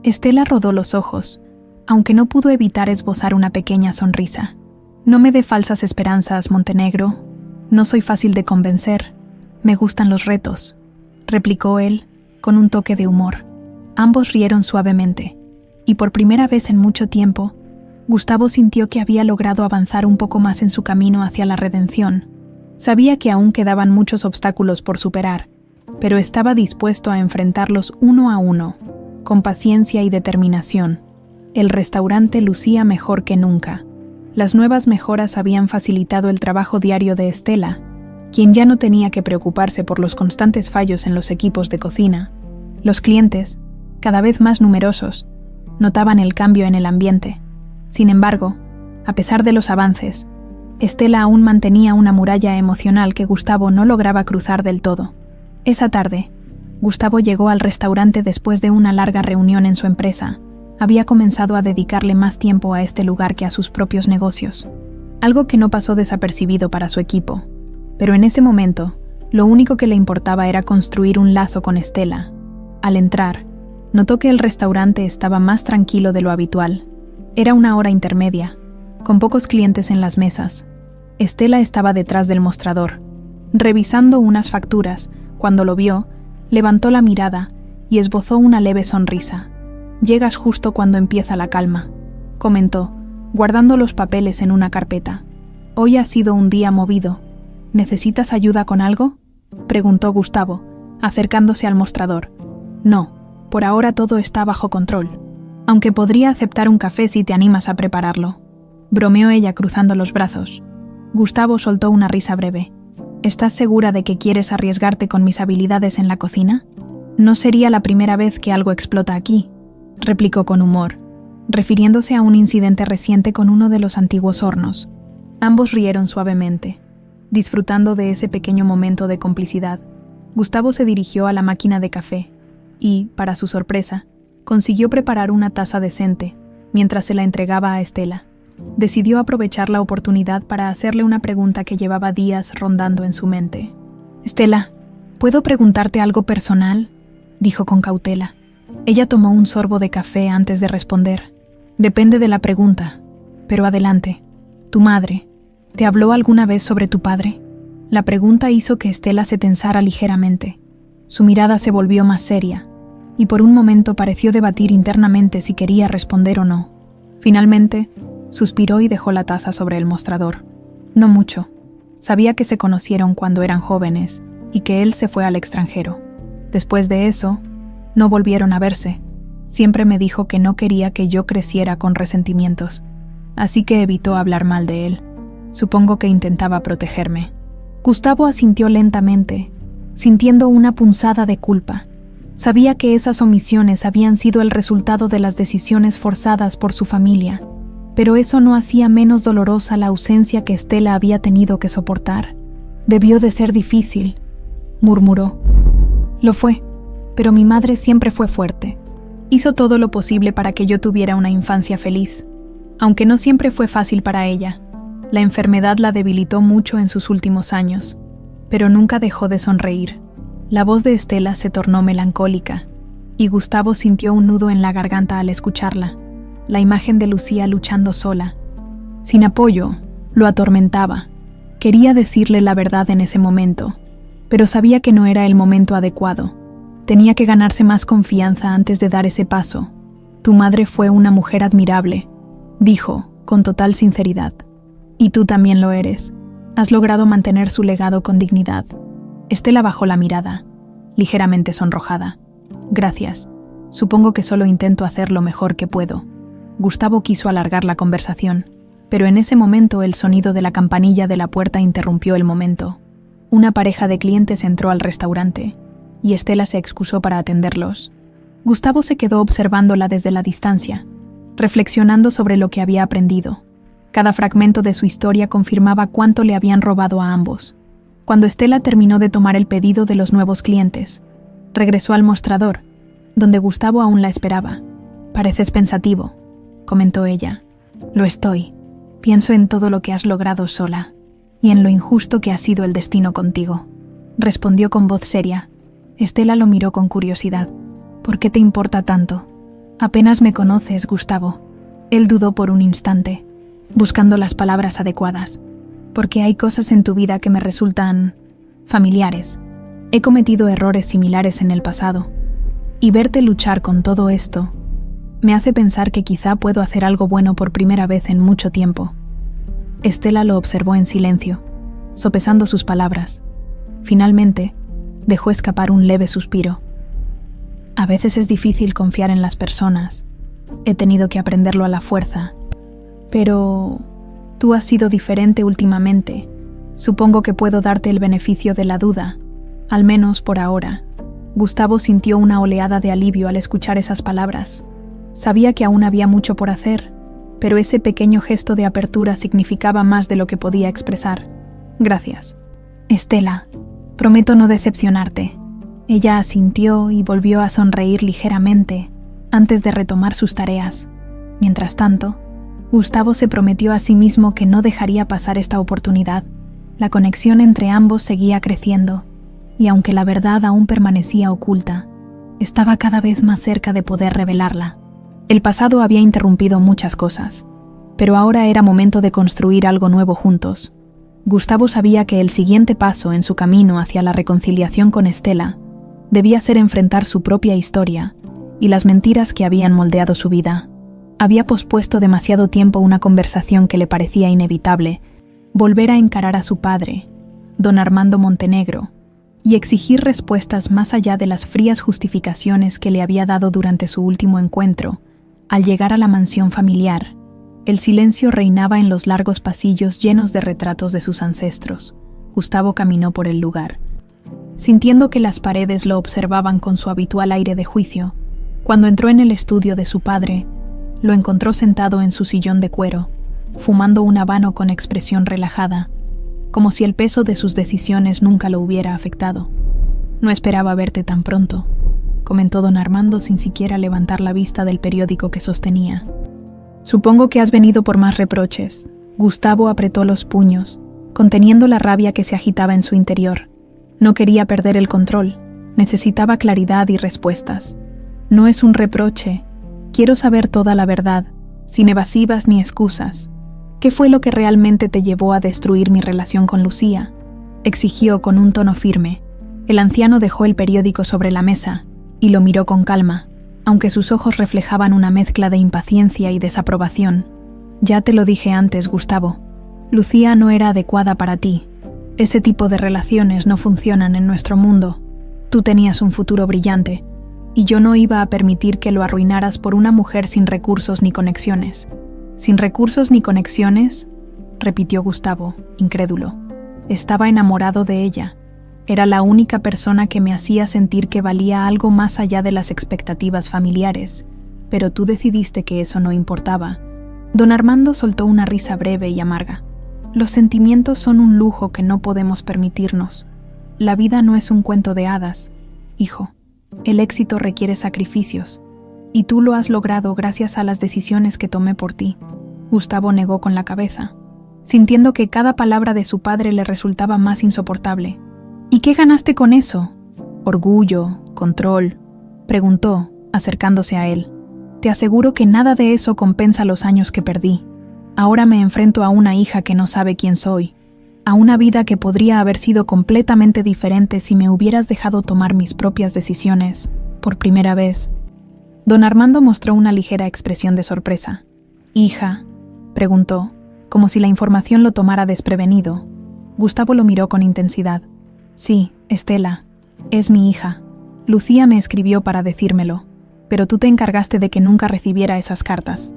Estela rodó los ojos, aunque no pudo evitar esbozar una pequeña sonrisa. «No me dé falsas esperanzas, Montenegro. No soy fácil de convencer. Me gustan los retos», replicó él, con un toque de humor. Ambos rieron suavemente, y por primera vez en mucho tiempo, Gustavo sintió que había logrado avanzar un poco más en su camino hacia la redención. Sabía que aún quedaban muchos obstáculos por superar, pero estaba dispuesto a enfrentarlos uno a uno, con paciencia y determinación. El restaurante lucía mejor que nunca. Las nuevas mejoras habían facilitado el trabajo diario de Estela, quien ya no tenía que preocuparse por los constantes fallos en los equipos de cocina. Los clientes, cada vez más numerosos, notaban el cambio en el ambiente. Sin embargo, a pesar de los avances, Estela aún mantenía una muralla emocional que Gustavo no lograba cruzar del todo. Esa tarde, Gustavo llegó al restaurante después de una larga reunión en su empresa. Había comenzado a dedicarle más tiempo a este lugar que a sus propios negocios, algo que no pasó desapercibido para su equipo. Pero en ese momento, lo único que le importaba era construir un lazo con Estela. Al entrar, notó que el restaurante estaba más tranquilo de lo habitual. Era una hora intermedia, con pocos clientes en las mesas. Estela estaba detrás del mostrador, revisando unas facturas. Cuando lo vio, levantó la mirada y esbozó una leve sonrisa. «Llegas justo cuando empieza la calma», comentó, guardando los papeles en una carpeta. «Hoy ha sido un día movido. ¿Necesitas ayuda con algo?», preguntó Gustavo, acercándose al mostrador. «No, por ahora todo está bajo control. Aunque podría aceptar un café si te animas a prepararlo», bromeó ella cruzando los brazos. Gustavo soltó una risa breve. «¿Estás segura de que quieres arriesgarte con mis habilidades en la cocina? No sería la primera vez que algo explota aquí», replicó con humor, refiriéndose a un incidente reciente con uno de los antiguos hornos. Ambos rieron suavemente, disfrutando de ese pequeño momento de complicidad. Gustavo se dirigió a la máquina de café y, para su sorpresa, consiguió preparar una taza decente mientras se la entregaba a Estela. Decidió aprovechar la oportunidad para hacerle una pregunta que llevaba días rondando en su mente. «Estela, ¿puedo preguntarte algo personal?», dijo con cautela. Ella tomó un sorbo de café antes de responder. «Depende de la pregunta, pero adelante. ¿Tu madre te habló alguna vez sobre tu padre?». La pregunta hizo que Estela se tensara ligeramente. Su mirada se volvió más seria, y por un momento pareció debatir internamente si quería responder o no. Finalmente, suspiró y dejó la taza sobre el mostrador. «No mucho. Sabía que se conocieron cuando eran jóvenes y que él se fue al extranjero. Después de eso, no volvieron a verse. Siempre me dijo que no quería que yo creciera con resentimientos, así que evitó hablar mal de él. Supongo que intentaba protegerme». Gustavo asintió lentamente, sintiendo una punzada de culpa. Sabía que esas omisiones habían sido el resultado de las decisiones forzadas por su familia, pero eso no hacía menos dolorosa la ausencia que Estela había tenido que soportar. Debió de ser difícil, murmuró. Lo fue, pero mi madre siempre fue fuerte. Hizo todo lo posible para que yo tuviera una infancia feliz, aunque no siempre fue fácil para ella. La enfermedad la debilitó mucho en sus últimos años, pero nunca dejó de sonreír. La voz de Estela se tornó melancólica, y Gustavo sintió un nudo en la garganta al escucharla. La imagen de Lucía luchando sola, sin apoyo, lo atormentaba. Quería decirle la verdad en ese momento, pero sabía que no era el momento adecuado. Tenía que ganarse más confianza antes de dar ese paso. Tu madre fue una mujer admirable, dijo, con total sinceridad. Y tú también lo eres. Has logrado mantener su legado con dignidad. Estela bajó la mirada, ligeramente sonrojada. Gracias. Supongo que solo intento hacer lo mejor que puedo. Gustavo quiso alargar la conversación, pero en ese momento el sonido de la campanilla de la puerta interrumpió el momento. Una pareja de clientes entró al restaurante, y Estela se excusó para atenderlos. Gustavo se quedó observándola desde la distancia, reflexionando sobre lo que había aprendido. Cada fragmento de su historia confirmaba cuánto le habían robado a ambos. Cuando Estela terminó de tomar el pedido de los nuevos clientes, regresó al mostrador, donde Gustavo aún la esperaba. «Pareces pensativo», comentó ella. «Lo estoy. Pienso en todo lo que has logrado sola, y en lo injusto que ha sido el destino contigo», respondió con voz seria. Estela lo miró con curiosidad. «¿Por qué te importa tanto? Apenas me conoces, Gustavo». Él dudó por un instante, buscando las palabras adecuadas. «Porque hay cosas en tu vida que me resultan familiares. He cometido errores similares en el pasado, y verte luchar con todo esto me hace pensar que quizá puedo hacer algo bueno por primera vez en mucho tiempo». Estela lo observó en silencio, sopesando sus palabras. Finalmente, dejó escapar un leve suspiro. «A veces es difícil confiar en las personas. He tenido que aprenderlo a la fuerza. Pero tú has sido diferente últimamente. Supongo que puedo darte el beneficio de la duda, al menos por ahora». Gustavo sintió una oleada de alivio al escuchar esas palabras. Sabía que aún había mucho por hacer, pero ese pequeño gesto de apertura significaba más de lo que podía expresar. «Gracias». «Estela, prometo no decepcionarte». Ella asintió y volvió a sonreír ligeramente antes de retomar sus tareas. Mientras tanto, Gustavo se prometió a sí mismo que no dejaría pasar esta oportunidad. La conexión entre ambos seguía creciendo, y aunque la verdad aún permanecía oculta, estaba cada vez más cerca de poder revelarla. El pasado había interrumpido muchas cosas, pero ahora era momento de construir algo nuevo juntos. Gustavo sabía que el siguiente paso en su camino hacia la reconciliación con Estela debía ser enfrentar su propia historia y las mentiras que habían moldeado su vida. Había pospuesto demasiado tiempo una conversación que le parecía inevitable, volver a encarar a su padre, don Armando Montenegro, y exigir respuestas más allá de las frías justificaciones que le había dado durante su último encuentro. Al llegar a la mansión familiar, el silencio reinaba en los largos pasillos llenos de retratos de sus ancestros. Gustavo caminó por el lugar, sintiendo que las paredes lo observaban con su habitual aire de juicio. Cuando entró en el estudio de su padre, lo encontró sentado en su sillón de cuero, fumando un habano con expresión relajada, como si el peso de sus decisiones nunca lo hubiera afectado. «No esperaba verte tan pronto», comentó don Armando sin siquiera levantar la vista del periódico que sostenía. «Supongo que has venido por más reproches». Gustavo apretó los puños, conteniendo la rabia que se agitaba en su interior. No quería perder el control, necesitaba claridad y respuestas. «No es un reproche. Quiero saber toda la verdad, sin evasivas ni excusas. ¿Qué fue lo que realmente te llevó a destruir mi relación con Lucía?», exigió con un tono firme. El anciano dejó el periódico sobre la mesa y lo miró con calma, aunque sus ojos reflejaban una mezcla de impaciencia y desaprobación. «Ya te lo dije antes, Gustavo. Lucía no era adecuada para ti. Ese tipo de relaciones no funcionan en nuestro mundo. Tú tenías un futuro brillante, y yo no iba a permitir que lo arruinaras por una mujer sin recursos ni conexiones». «¿Sin recursos ni conexiones?», repitió Gustavo, incrédulo. «Estaba enamorado de ella. Era la única persona que me hacía sentir que valía algo más allá de las expectativas familiares, pero tú decidiste que eso no importaba». Don Armando soltó una risa breve y amarga. «Los sentimientos son un lujo que no podemos permitirnos. La vida no es un cuento de hadas, hijo. El éxito requiere sacrificios, y tú lo has logrado gracias a las decisiones que tomé por ti. Gustavo negó con la cabeza, sintiendo que cada palabra de su padre le resultaba más insoportable. ¿Y qué ganaste con eso? ¿Orgullo? ¿Control? Preguntó, acercándose a él. Te aseguro que nada de eso compensa los años que perdí. Ahora me enfrento a una hija que no sabe quién soy, a una vida que podría haber sido completamente diferente si me hubieras dejado tomar mis propias decisiones, por primera vez. Don Armando mostró una ligera expresión de sorpresa. «¿Hija?», preguntó, como si la información lo tomara desprevenido. Gustavo lo miró con intensidad. «Sí, Estela, es mi hija. Lucía me escribió para decírmelo, pero tú te encargaste de que nunca recibiera esas cartas.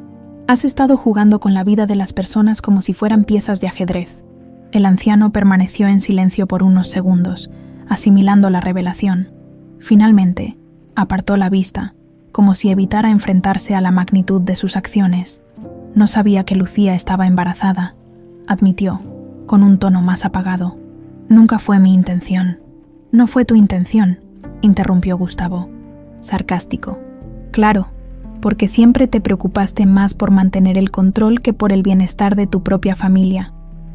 Has estado jugando con la vida de las personas como si fueran piezas de ajedrez». El anciano permaneció en silencio por unos segundos, asimilando la revelación. Finalmente, apartó la vista, como si evitara enfrentarse a la magnitud de sus acciones. No sabía que Lucía estaba embarazada, admitió, con un tono más apagado. «Nunca fue mi intención». «No fue tu intención», interrumpió Gustavo, sarcástico. «Claro, porque siempre te preocupaste más por mantener el control que por el bienestar de tu propia familia.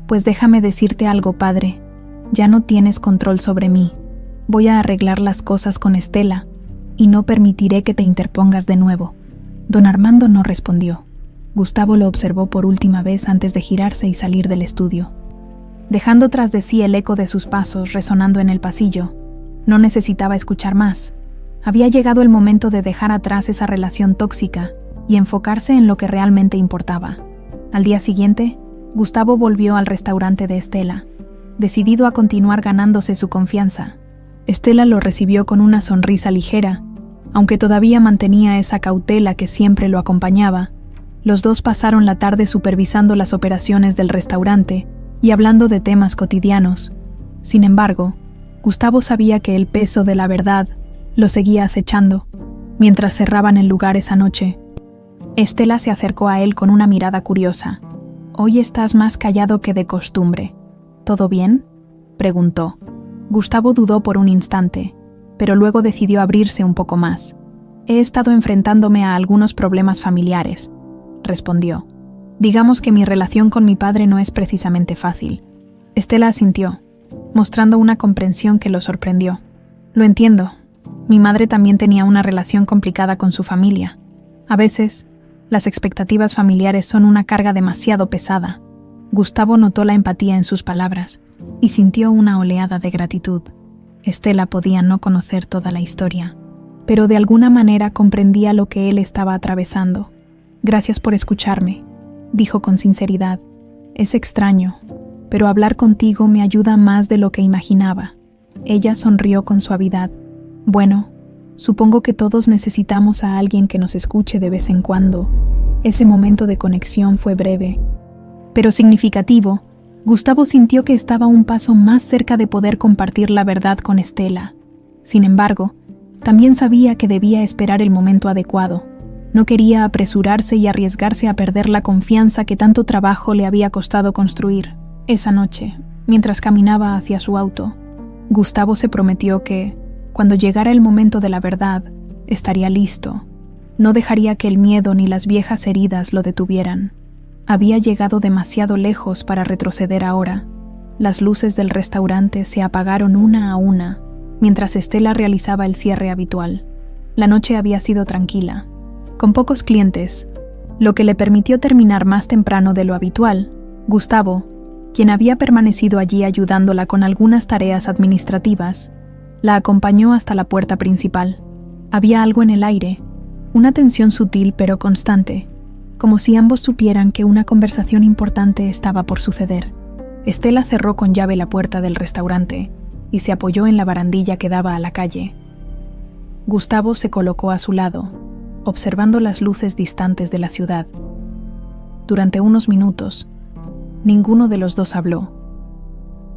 Pues déjame decirte algo, padre. Ya no tienes control sobre mí. Voy a arreglar las cosas con Estela y no permitiré que te interpongas de nuevo». Don Armando no respondió. Gustavo lo observó por última vez antes de girarse y salir del estudio, dejando tras de sí el eco de sus pasos resonando en el pasillo. No necesitaba escuchar más. Había llegado el momento de dejar atrás esa relación tóxica y enfocarse en lo que realmente importaba. Al día siguiente, Gustavo volvió al restaurante de Estela, decidido a continuar ganándose su confianza. Estela lo recibió con una sonrisa ligera, aunque todavía mantenía esa cautela que siempre lo acompañaba. Los dos pasaron la tarde supervisando las operaciones del restaurante y hablando de temas cotidianos. Sin embargo, Gustavo sabía que el peso de la verdad lo seguía acechando mientras cerraban el lugar esa noche. Estela se acercó a él con una mirada curiosa. «Hoy estás más callado que de costumbre. ¿Todo bien?», preguntó. Gustavo dudó por un instante, pero luego decidió abrirse un poco más. «He estado enfrentándome a algunos problemas familiares», respondió. «Digamos que mi relación con mi padre no es precisamente fácil». Estela asintió, mostrando una comprensión que lo sorprendió. «Lo entiendo. Mi madre también tenía una relación complicada con su familia. A veces, las expectativas familiares son una carga demasiado pesada». Gustavo notó la empatía en sus palabras y sintió una oleada de gratitud. Estela podía no conocer toda la historia, pero de alguna manera comprendía lo que él estaba atravesando. «Gracias por escucharme», dijo con sinceridad. «Es extraño, pero hablar contigo me ayuda más de lo que imaginaba». Ella sonrió con suavidad. «Bueno, supongo que todos necesitamos a alguien que nos escuche de vez en cuando». Ese momento de conexión fue breve, pero significativo. Gustavo sintió que estaba un paso más cerca de poder compartir la verdad con Estela. Sin embargo, también sabía que debía esperar el momento adecuado. No quería apresurarse y arriesgarse a perder la confianza que tanto trabajo le había costado construir. Esa noche, mientras caminaba hacia su auto, Gustavo se prometió que, cuando llegara el momento de la verdad, estaría listo. No dejaría que el miedo ni las viejas heridas lo detuvieran. Había llegado demasiado lejos para retroceder ahora. Las luces del restaurante se apagaron una a una, mientras Estela realizaba el cierre habitual. La noche había sido tranquila, con pocos clientes, lo que le permitió terminar más temprano de lo habitual. Gustavo, quien había permanecido allí ayudándola con algunas tareas administrativas, la acompañó hasta la puerta principal. Había algo en el aire, una tensión sutil pero constante, como si ambos supieran que una conversación importante estaba por suceder. Estela cerró con llave la puerta del restaurante y se apoyó en la barandilla que daba a la calle. Gustavo se colocó a su lado, observando las luces distantes de la ciudad. Durante unos minutos, ninguno de los dos habló.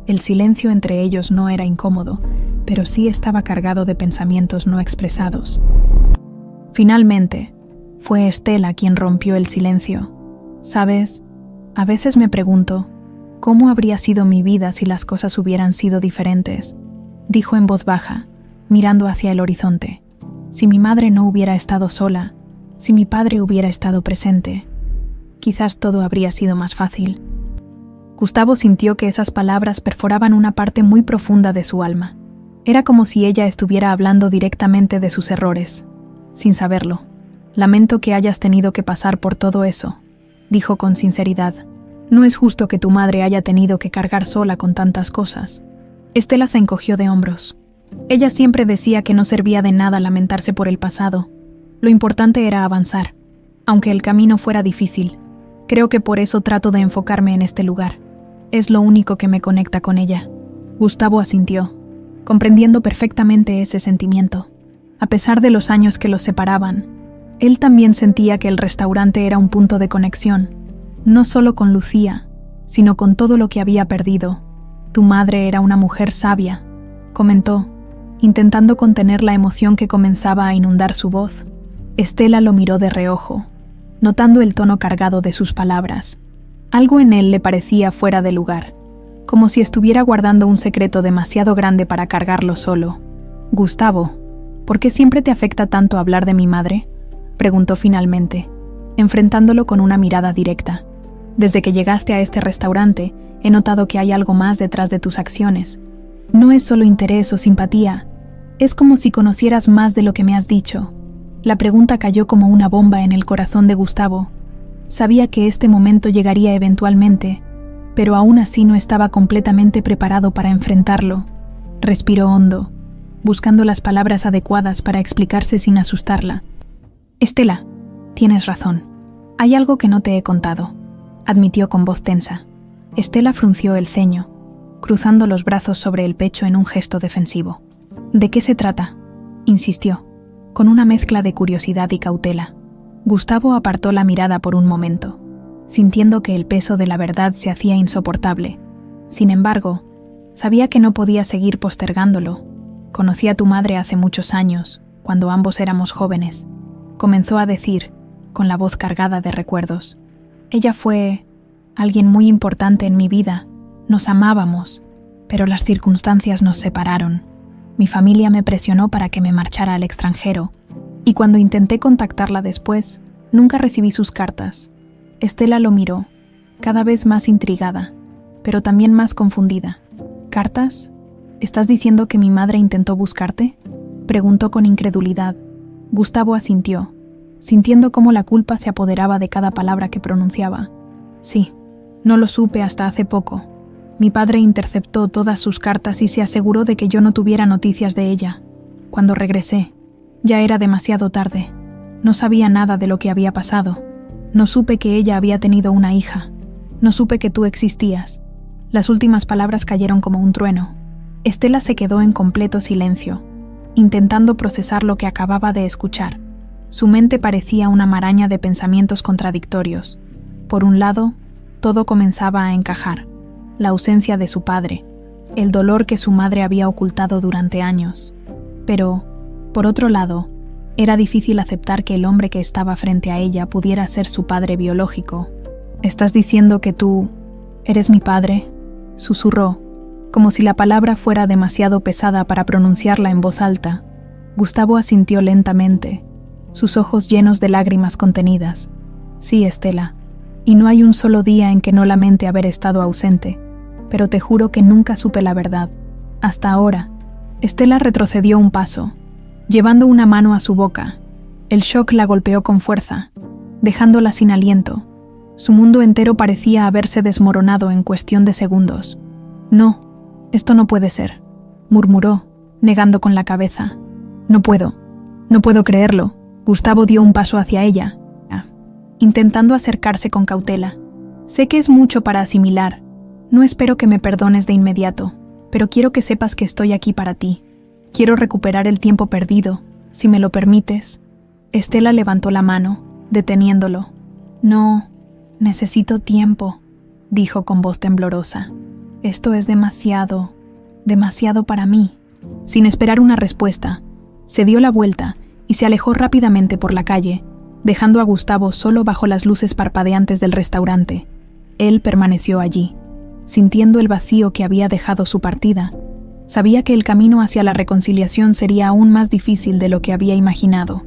El silencio entre ellos no era incómodo, pero sí estaba cargado de pensamientos no expresados. Finalmente, fue Estela quien rompió el silencio. «¿Sabes? A veces me pregunto, ¿cómo habría sido mi vida si las cosas hubieran sido diferentes? dijo en voz baja, mirando hacia el horizonte. Si mi madre no hubiera estado sola, si mi padre hubiera estado presente, quizás todo habría sido más fácil. Gustavo sintió que esas palabras perforaban una parte muy profunda de su alma. Era como si ella estuviera hablando directamente de sus errores, sin saberlo. Lamento que hayas tenido que pasar por todo eso, dijo con sinceridad. No es justo que tu madre haya tenido que cargar sola con tantas cosas. Estela se encogió de hombros. Ella siempre decía que no servía de nada lamentarse por el pasado. Lo importante era avanzar, aunque el camino fuera difícil. Creo que por eso trato de enfocarme en este lugar. Es lo único que me conecta con ella. Gustavo asintió, comprendiendo perfectamente ese sentimiento. A pesar de los años que los separaban, él también sentía que el restaurante era un punto de conexión, no solo con Lucía, sino con todo lo que había perdido. Tu madre era una mujer sabia, comentó, intentando contener la emoción que comenzaba a inundar su voz. Estela lo miró de reojo, notando el tono cargado de sus palabras. Algo en él le parecía fuera de lugar, como si estuviera guardando un secreto demasiado grande para cargarlo solo. Gustavo, ¿por qué siempre te afecta tanto hablar de mi madre?, preguntó finalmente, enfrentándolo con una mirada directa. Desde que llegaste a este restaurante, he notado que hay algo más detrás de tus acciones. No es solo interés o simpatía, es como si conocieras más de lo que me has dicho. La pregunta cayó como una bomba en el corazón de Gustavo. Sabía que este momento llegaría eventualmente, pero aún así no estaba completamente preparado para enfrentarlo. Respiró hondo, buscando las palabras adecuadas para explicarse sin asustarla. Estela, tienes razón. Hay algo que no te he contado, admitió con voz tensa. Estela frunció el ceño, cruzando los brazos sobre el pecho en un gesto defensivo. ¿De qué se trata?, insistió, con una mezcla de curiosidad y cautela. Gustavo apartó la mirada por un momento, sintiendo que el peso de la verdad se hacía insoportable. Sin embargo, sabía que no podía seguir postergándolo. Conocí a tu madre hace muchos años, cuando ambos éramos jóvenes, comenzó a decir, con la voz cargada de recuerdos. Ella fue alguien muy importante en mi vida. Nos amábamos, pero las circunstancias nos separaron. Mi familia me presionó para que me marchara al extranjero, y cuando intenté contactarla después, nunca recibí sus cartas. Estela lo miró, cada vez más intrigada, pero también más confundida. ¿Cartas? ¿Estás diciendo que mi madre intentó buscarte?, preguntó con incredulidad. Gustavo asintió, sintiendo cómo la culpa se apoderaba de cada palabra que pronunciaba. Sí, no lo supe hasta hace poco. Mi padre interceptó todas sus cartas y se aseguró de que yo no tuviera noticias de ella. Cuando regresé, ya era demasiado tarde. No sabía nada de lo que había pasado. No supe que ella había tenido una hija. No supe que tú existías. Las últimas palabras cayeron como un trueno. Estela se quedó en completo silencio, intentando procesar lo que acababa de escuchar. Su mente parecía una maraña de pensamientos contradictorios. Por un lado, todo comenzaba a encajar. La ausencia de su padre, el dolor que su madre había ocultado durante años. Pero, por otro lado, era difícil aceptar que el hombre que estaba frente a ella pudiera ser su padre biológico. ¿Estás diciendo que tú eres mi padre?, susurró, como si la palabra fuera demasiado pesada para pronunciarla en voz alta. Gustavo asintió lentamente, sus ojos llenos de lágrimas contenidas. Sí, Estela, y no hay un solo día en que no lamente haber estado ausente, pero te juro que nunca supe la verdad. Hasta ahora. Estela retrocedió un paso, llevando una mano a su boca. El shock la golpeó con fuerza, dejándola sin aliento. Su mundo entero parecía haberse desmoronado en cuestión de segundos. No, esto no puede ser, murmuró, negando con la cabeza. No puedo creerlo. Gustavo dio un paso hacia ella, intentando acercarse con cautela. Sé que es mucho para asimilar. No espero que me perdones de inmediato, pero quiero que sepas que estoy aquí para ti. Quiero recuperar el tiempo perdido, si me lo permites. Estela levantó la mano, deteniéndolo. No, necesito tiempo, dijo con voz temblorosa. Esto es demasiado para mí. Sin esperar una respuesta, se dio la vuelta y se alejó rápidamente por la calle, dejando a Gustavo solo bajo las luces parpadeantes del restaurante. Él permaneció allí, sintiendo el vacío que había dejado su partida, Sabía que el camino hacia la reconciliación sería aún más difícil de lo que había imaginado,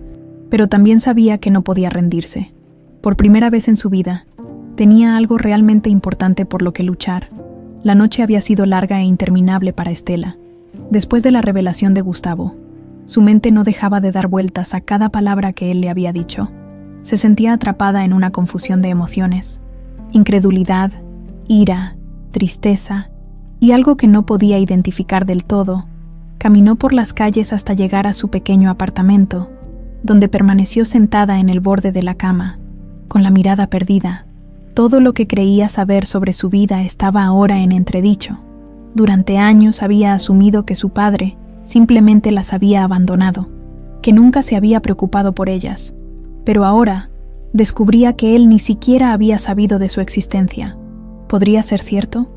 pero también sabía que no podía rendirse. Por primera vez en su vida, tenía algo realmente importante por lo que luchar. La noche había sido larga e interminable para Estela. Después de la revelación de Gustavo, su mente no dejaba de dar vueltas a cada palabra que él le había dicho. Se sentía atrapada en una confusión de emociones: incredulidad, ira, tristeza y algo que no podía identificar del todo. Caminó por las calles hasta llegar a su pequeño apartamento, donde permaneció sentada en el borde de la cama, con la mirada perdida. Todo lo que creía saber sobre su vida estaba ahora en entredicho. Durante años había asumido que su padre simplemente las había abandonado, que nunca se había preocupado por ellas, pero ahora descubría que él ni siquiera había sabido de su existencia. ¿Podría ser cierto?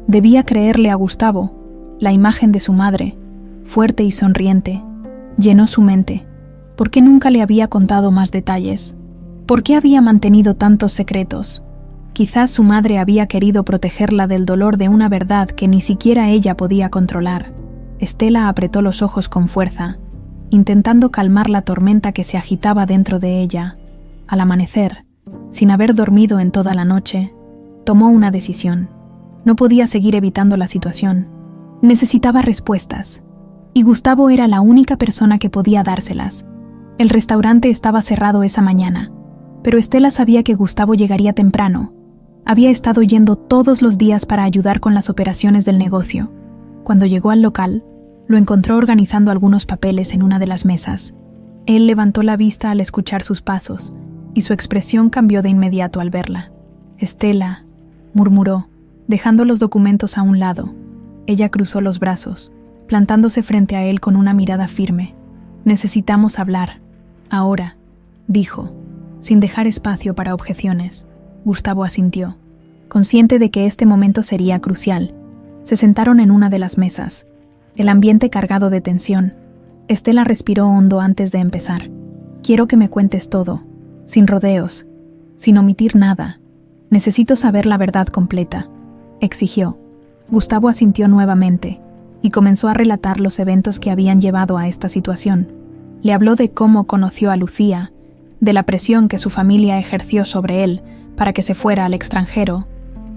Debía creerle a Gustavo. La imagen de su madre, fuerte y sonriente, llenó su mente. ¿Por qué nunca le había contado más detalles? ¿Por qué había mantenido tantos secretos? Quizás su madre había querido protegerla del dolor de una verdad que ni siquiera ella podía controlar. Estela apretó los ojos con fuerza, intentando calmar la tormenta que se agitaba dentro de ella. Al amanecer, sin haber dormido en toda la noche, tomó una decisión. No podía seguir evitando la situación. Necesitaba respuestas, y Gustavo era la única persona que podía dárselas. El restaurante estaba cerrado esa mañana, pero Estela sabía que Gustavo llegaría temprano. Había estado yendo todos los días para ayudar con las operaciones del negocio. Cuando llegó al local, lo encontró organizando algunos papeles en una de las mesas. Él levantó la vista al escuchar sus pasos, y su expresión cambió de inmediato al verla. «Estela», murmuró, dejando los documentos a un lado. Ella cruzó los brazos, plantándose frente a él con una mirada firme. «Necesitamos hablar. Ahora», dijo, sin dejar espacio para objeciones. Gustavo asintió, consciente de que este momento sería crucial. Se sentaron en una de las mesas, el ambiente cargado de tensión. Estela respiró hondo antes de empezar. «Quiero que me cuentes todo, sin rodeos, sin omitir nada. Necesito saber la verdad completa», exigió. Gustavo asintió nuevamente y comenzó a relatar los eventos que habían llevado a esta situación. Le habló de cómo conoció a Lucía, de la presión que su familia ejerció sobre él para que se fuera al extranjero,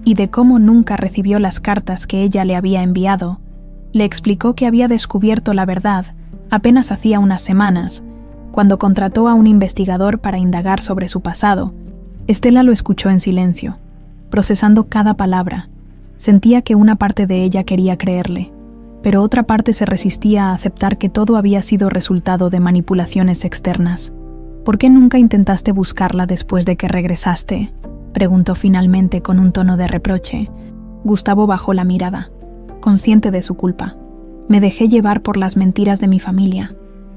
y de cómo nunca recibió las cartas que ella le había enviado. Le explicó que había descubierto la verdad apenas hacía unas semanas, cuando contrató a un investigador para indagar sobre su pasado. Estela lo escuchó en silencio, procesando cada palabra. Sentía que una parte de ella quería creerle, pero otra parte se resistía a aceptar que todo había sido resultado de manipulaciones externas. «¿Por qué nunca intentaste buscarla después de que regresaste?», preguntó finalmente con un tono de reproche. Gustavo bajó la mirada, consciente de su culpa. «Me dejé llevar por las mentiras de mi familia.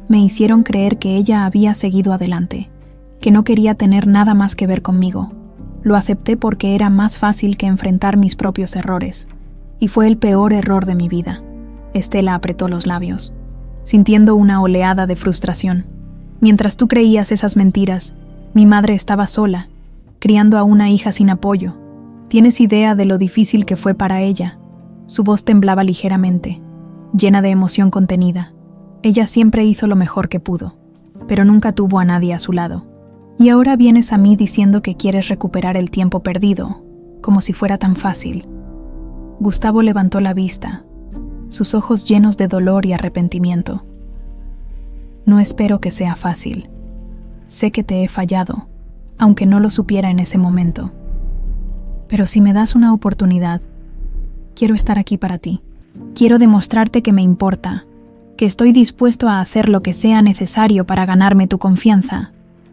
Me hicieron creer que ella había seguido adelante, que no quería tener nada más que ver conmigo. Lo acepté porque era más fácil que enfrentar mis propios errores, y fue el peor error de mi vida». Estela apretó los labios, sintiendo una oleada de frustración. «Mientras tú creías esas mentiras, mi madre estaba sola, criando a una hija sin apoyo. ¿Tienes idea de lo difícil que fue para ella?». Su voz temblaba ligeramente, llena de emoción contenida. Ella siempre hizo lo mejor que pudo, pero nunca tuvo a nadie a su lado. Y ahora vienes a mí diciendo que quieres recuperar el tiempo perdido, como si fuera tan fácil. Gustavo levantó la vista, sus ojos llenos de dolor y arrepentimiento. «No espero que sea fácil. Sé que te he fallado, aunque no lo supiera en ese momento. Pero si me das una oportunidad, quiero estar aquí para ti. Quiero demostrarte que me importa, que estoy dispuesto a hacer lo que sea necesario para ganarme tu confianza».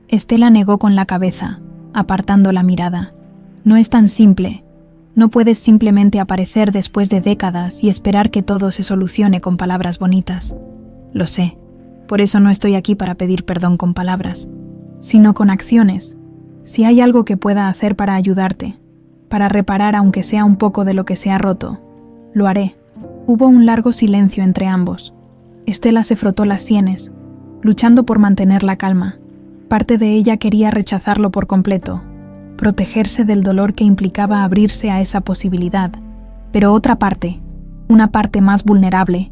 Estela negó con la cabeza, apartando la mirada. «No es tan simple. No puedes simplemente aparecer después de décadas y esperar que todo se solucione con palabras bonitas. Lo sé. Por eso no estoy aquí para pedir perdón con palabras, sino con acciones. Si hay algo que pueda hacer para ayudarte, para reparar aunque sea un poco de lo que se ha roto, lo haré». Hubo un largo silencio entre ambos. Estela se frotó las sienes, luchando por mantener la calma. Parte de ella quería rechazarlo por completo, protegerse del dolor que implicaba abrirse a esa posibilidad, pero otra parte, una parte más vulnerable,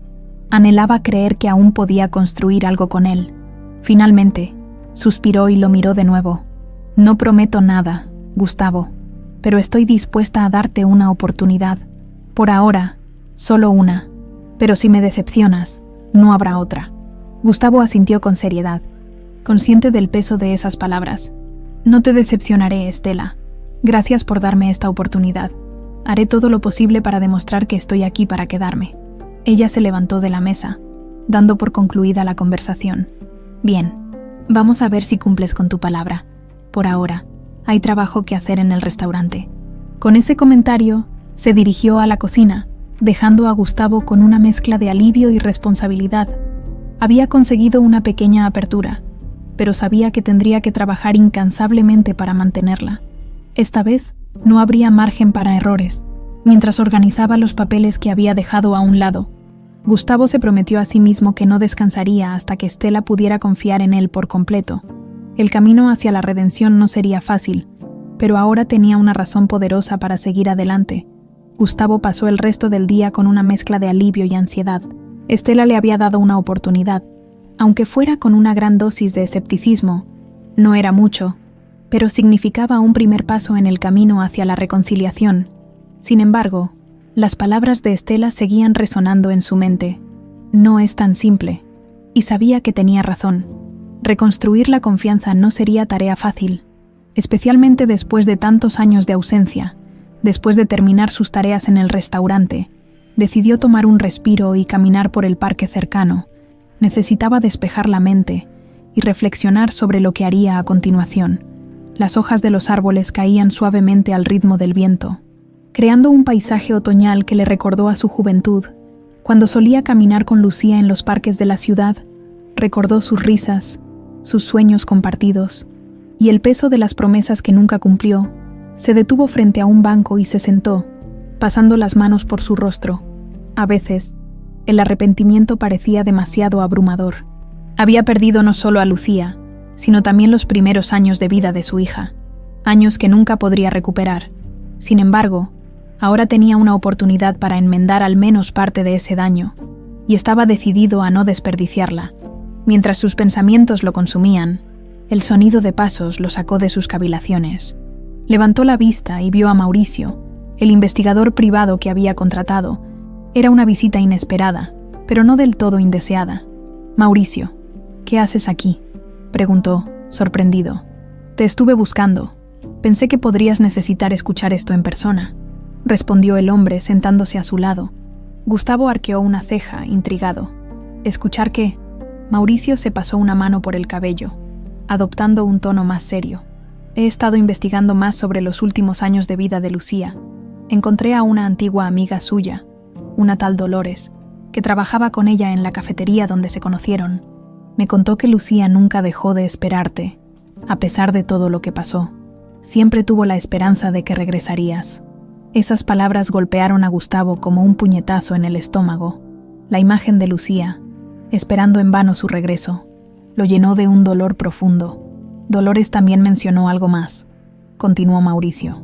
Anhelaba creer que aún podía construir algo con él. Finalmente, suspiró y lo miró de nuevo. No prometo nada, Gustavo, pero estoy dispuesta a darte una oportunidad. Por ahora, solo una. Pero si me decepcionas, no habrá otra. Gustavo asintió con seriedad, consciente del peso de esas palabras. No te decepcionaré, Estela. Gracias por darme esta oportunidad. Haré todo lo posible para demostrar que estoy aquí para quedarme. Ella se levantó de la mesa, dando por concluida la conversación. Bien, vamos a ver si cumples con tu palabra. Por ahora, hay trabajo que hacer en el restaurante. Con ese comentario, se dirigió a la cocina, dejando a Gustavo con una mezcla de alivio y responsabilidad. Había conseguido una pequeña apertura, pero sabía que tendría que trabajar incansablemente para mantenerla. Esta vez, no habría margen para errores. Mientras organizaba los papeles que había dejado a un lado, Gustavo se prometió a sí mismo que no descansaría hasta que Estela pudiera confiar en él por completo. El camino hacia la redención no sería fácil, pero ahora tenía una razón poderosa para seguir adelante. Gustavo pasó el resto del día con una mezcla de alivio y ansiedad. Estela le había dado una oportunidad. Aunque fuera con una gran dosis de escepticismo, no era mucho, pero significaba un primer paso en el camino hacia la reconciliación. Sin embargo, las palabras de Estela seguían resonando en su mente. No es tan simple, y sabía que tenía razón. Reconstruir la confianza no sería tarea fácil, especialmente después de tantos años de ausencia. Después de terminar sus tareas en el restaurante, decidió tomar un respiro y caminar por el parque cercano. Necesitaba despejar la mente y reflexionar sobre lo que haría a continuación. Las hojas de los árboles caían suavemente al ritmo del viento, creando un paisaje otoñal que le recordó a su juventud. Cuando solía caminar con Lucía en los parques de la ciudad, recordó sus risas, sus sueños compartidos y el peso de las promesas que nunca cumplió. Se detuvo frente a un banco y se sentó, pasando las manos por su rostro. A veces, el arrepentimiento parecía demasiado abrumador. Había perdido no solo a Lucía, sino también los primeros años de vida de su hija, años que nunca podría recuperar. Sin embargo, ahora tenía una oportunidad para enmendar al menos parte de ese daño, y estaba decidido a no desperdiciarla. Mientras sus pensamientos lo consumían, el sonido de pasos lo sacó de sus cavilaciones. Levantó la vista y vio a Mauricio, el investigador privado que había contratado. Era una visita inesperada, pero no del todo indeseada. «Mauricio, ¿qué haces aquí?», preguntó, sorprendido. «Te estuve buscando. Pensé que podrías necesitar escuchar esto en persona», respondió el hombre sentándose a su lado. Gustavo arqueó una ceja, intrigado. «¿Escuchar qué?». Mauricio se pasó una mano por el cabello, adoptando un tono más serio. «He estado investigando más sobre los últimos años de vida de Lucía. Encontré a una antigua amiga suya, una tal Dolores, que trabajaba con ella en la cafetería donde se conocieron. Me contó que Lucía nunca dejó de esperarte, a pesar de todo lo que pasó. Siempre tuvo la esperanza de que regresarías». Esas palabras golpearon a Gustavo como un puñetazo en el estómago. La imagen de Lucía, esperando en vano su regreso, lo llenó de un dolor profundo. «Dolores también mencionó algo más», continuó Mauricio.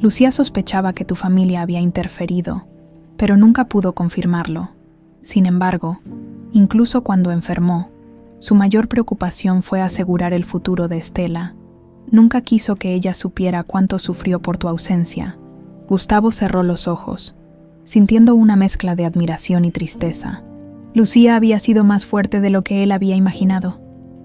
«Lucía sospechaba que tu familia había interferido, pero nunca pudo confirmarlo. Sin embargo, incluso cuando enfermó, su mayor preocupación fue asegurar el futuro de Estela. Nunca quiso que ella supiera cuánto sufrió por tu ausencia». Gustavo cerró los ojos, sintiendo una mezcla de admiración y tristeza. Lucía había sido más fuerte de lo que él había imaginado,